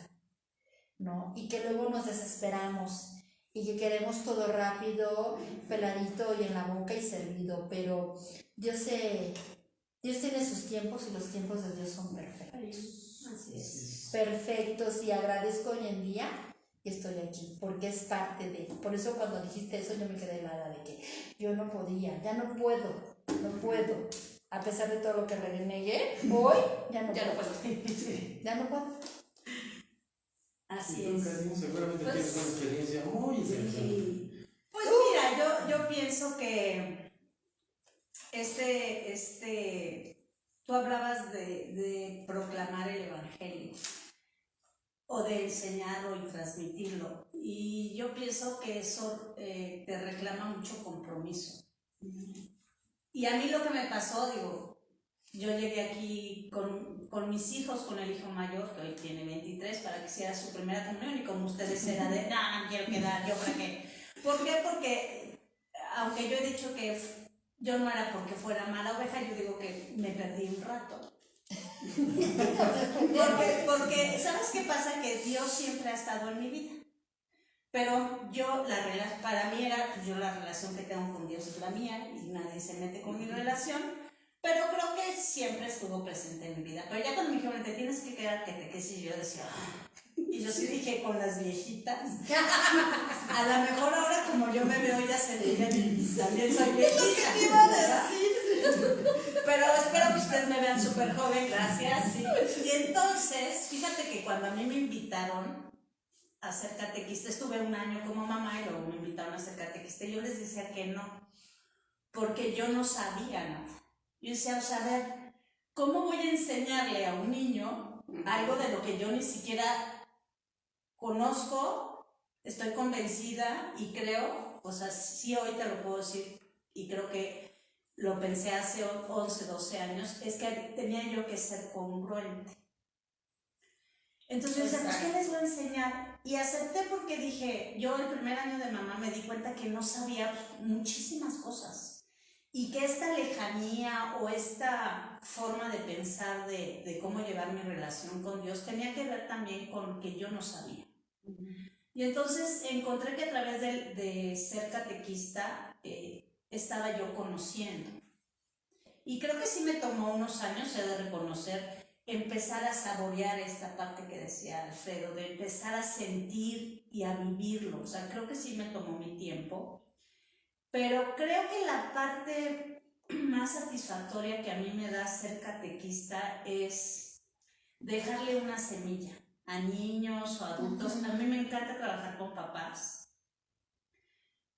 ¿no? Y que luego nos desesperamos y que queremos todo rápido, peladito y en la boca y servido, pero Dios tiene sus tiempos y los tiempos de Dios son perfectos. Así es. Perfectos, y agradezco hoy en día que estoy aquí, porque es parte de. Por eso cuando dijiste eso yo me quedé helada de que yo no podía, ya no puedo. A pesar de todo lo que renegué, hoy ya no puedo. Ya no puedo. Así Y tú, es. Karin, seguramente Pues, tienes una experiencia muy interesante. Pues mira, yo pienso que tú hablabas de proclamar el Evangelio o de enseñarlo y transmitirlo. Y yo pienso que eso te reclama mucho compromiso. Y a mí lo que me pasó, yo llegué aquí con mis hijos, con el hijo mayor, que hoy tiene 23, para que hiciera su primera comunión, y como ustedes era de, no quiero quedar, yo para qué. ¿Por qué? Porque, aunque yo he dicho que yo no era porque fuera mala oveja, yo digo que me perdí un rato. porque, ¿sabes qué pasa? Que Dios siempre ha estado en mi vida. Pero para mí la relación que tengo con Dios es la mía y nadie se mete con mi relación, pero creo que siempre estuvo presente en mi vida. Pero ya cuando me dijeron, te tienes que quedar catequesis, yo decía, y yo sí dije, con las viejitas. A lo mejor ahora como yo me veo ya se dice, también soy viejita. ¿Qué iba a decir? Pero espero que ustedes me vean súper joven, gracias. Sí. Y entonces, fíjate que cuando a mí me invitaron a ser catequista, estuve un año como mamá y luego me invitaron a ser catequista y yo les decía que no, porque yo no sabía nada. Yo decía, a ver, ¿cómo voy a enseñarle a un niño algo de lo que yo ni siquiera conozco, estoy convencida y creo, o sea, sí hoy te lo puedo decir y creo que lo pensé hace 11, 12 años, es que tenía yo que ser congruente. Entonces yo decía, pues, ¿qué les voy a enseñar? Y acepté porque dije, yo el primer año de mamá me di cuenta que no sabía muchísimas cosas y que esta lejanía o esta forma de pensar de cómo llevar mi relación con Dios tenía que ver también con que yo no sabía. Y entonces encontré que a través de ser catequista estaba yo conociendo. Y creo que sí me tomó unos años, he de reconocer, empezar a saborear esta parte que decía Alfredo, de empezar a sentir y a vivirlo. O sea, creo que sí me tomó mi tiempo. Pero creo que la parte más satisfactoria que a mí me da ser catequista es dejarle una semilla a niños o adultos. A mí me encanta trabajar con papás.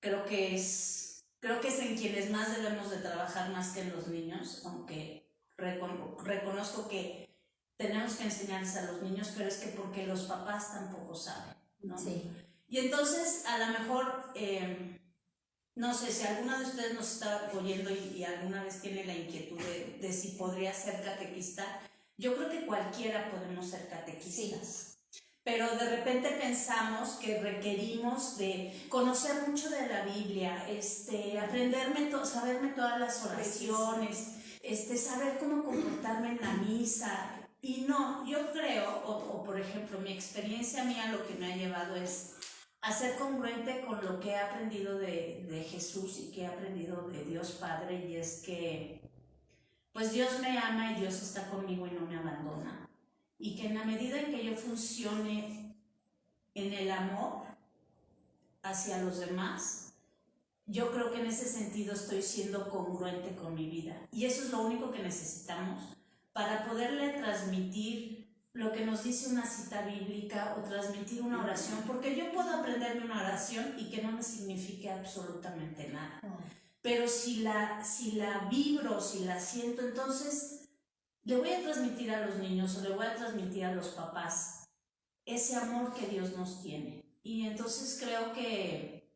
Creo que es en quienes más debemos de trabajar más que en los niños, aunque reconozco que tenemos que enseñarles a los niños, pero es que porque los papás tampoco saben, ¿no? Sí. Y entonces, a lo mejor, no sé, si alguna de ustedes nos está oyendo y alguna vez tiene la inquietud de si podría ser catequista, yo creo que cualquiera podemos ser catequistas. Sí. pero de repente pensamos que requerimos de conocer mucho de la Biblia, saberme todas las oraciones, saber cómo comportarme en la misa. Y no, yo creo, o por ejemplo, mi experiencia mía lo que me ha llevado es a ser congruente con lo que he aprendido de Jesús y que he aprendido de Dios Padre, y es que pues Dios me ama y Dios está conmigo y no me abandona. Y que en la medida en que yo funcione en el amor hacia los demás, yo creo que en ese sentido estoy siendo congruente con mi vida. Y eso es lo único que necesitamos para poderle transmitir lo que nos dice una cita bíblica o transmitir una oración, porque yo puedo aprenderme una oración y que no me signifique absolutamente nada. Pero si la vibro, si la siento, entonces le voy a transmitir a los niños o le voy a transmitir a los papás ese amor que Dios nos tiene. Y entonces creo que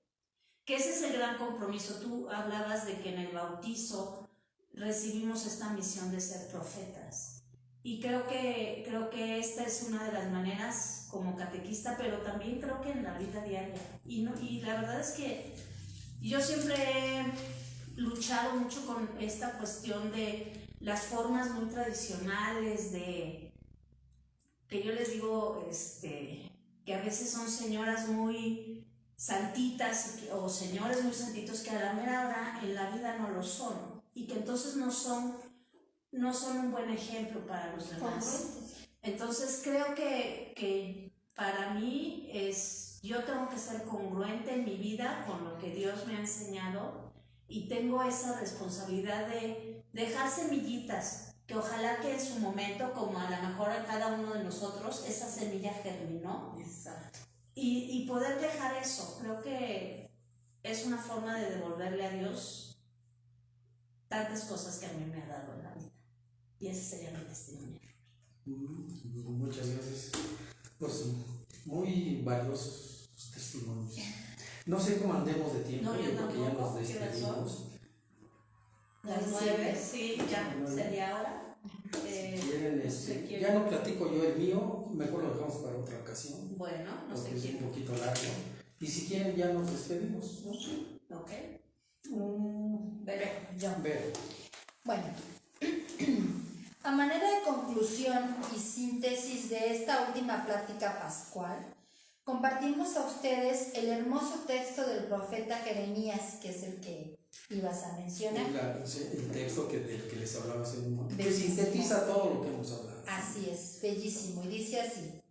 ese es el gran compromiso. Tú hablabas de que en el bautizo recibimos esta misión de ser profetas. Y creo que esta es una de las maneras como catequista, pero también creo que en la vida diaria. Y la verdad es que yo siempre he luchado mucho con esta cuestión de las formas muy tradicionales, de que yo les digo que a veces son señoras muy santitas o señores muy santitos que a la mera hora en la vida no lo son, y que entonces no son un buen ejemplo para los demás. Entonces creo que para mí yo tengo que ser congruente en mi vida con lo que Dios me ha enseñado, y tengo esa responsabilidad de dejar semillitas, que ojalá que en su momento, como a lo mejor a cada uno de nosotros, esa semilla germinó. Exacto. Y poder dejar eso, creo que es una forma de devolverle a Dios tantas cosas que a mí me ha dado en la vida. Y ese sería mi testimonio. Muchas gracias. Pues muy valiosos testimonios. No sé cómo andemos de tiempo, No, yo creo que ya tampoco. nos despedimos. Las 9, sí, ya sería hora. Si quieren, se quiere. ya no platico yo el mío, mejor lo dejamos para otra ocasión, Bueno, no sé porque es quién. un poquito largo. Y si quieren, ya nos despedimos, ¿no? Ok. Ver. Bueno, a manera de conclusión y síntesis de esta última plática pascual, compartimos a ustedes el hermoso texto del profeta Jeremías, que es el que ibas a mencionar. El texto del que les hablaba hace un momento, que Bellísimo. sintetiza todo lo que hemos hablado. Así es, bellísimo, y dice así: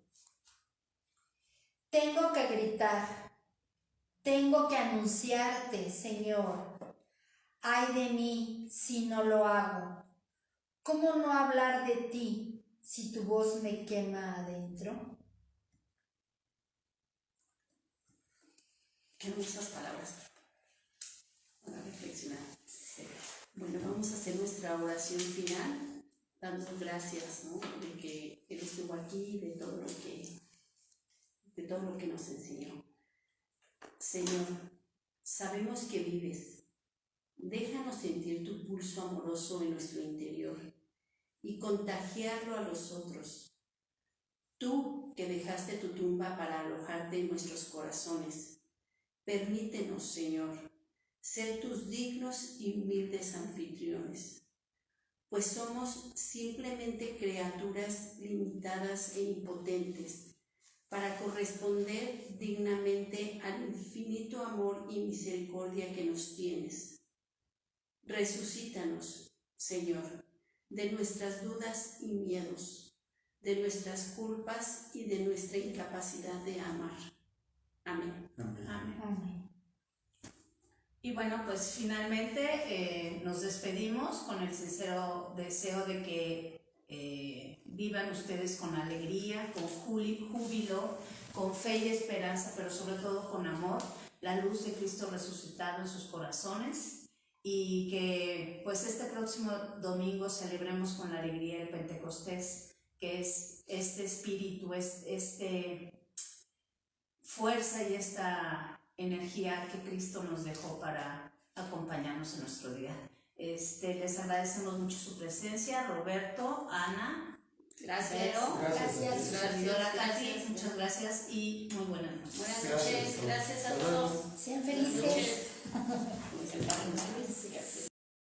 tengo que gritar, tengo que anunciarte, Señor. Ay de mí si no lo hago. ¿Cómo no hablar de ti si tu voz me quema adentro? Qué hermosas palabras para reflexionar. Sí. Bueno, vamos a hacer nuestra oración final, dando gracias, ¿no?, de que Él estuvo aquí, de todo lo que nos enseñó. Señor, sabemos que vives. Déjanos sentir tu pulso amoroso en nuestro interior y contagiarlo a los otros. Tú que dejaste tu tumba para alojarte en nuestros corazones, permítenos, Señor, ser tus dignos y humildes anfitriones, pues somos simplemente criaturas limitadas e impotentes para corresponder dignamente al infinito amor y misericordia que nos tienes. Resucítanos, Señor, de nuestras dudas y miedos, de nuestras culpas y de nuestra incapacidad de amar. Amén. Amén. Amén. Y bueno, pues finalmente nos despedimos con el sincero deseo de que vivan ustedes con alegría, con júbilo, con fe y esperanza, pero sobre todo con amor, la luz de Cristo resucitado en sus corazones, y que pues este próximo domingo celebremos con la alegría el Pentecostés, que es este espíritu, fuerza y esta energía que Cristo nos dejó para acompañarnos en nuestro día. Les agradecemos mucho su presencia, Roberto, Ana, Gracias. Pero, Gracias. servidora Katy, muchas gracias y muy buenas noches. Buenas noches. Gracias a Hasta luego. todos. Sean felices. Buenas noches.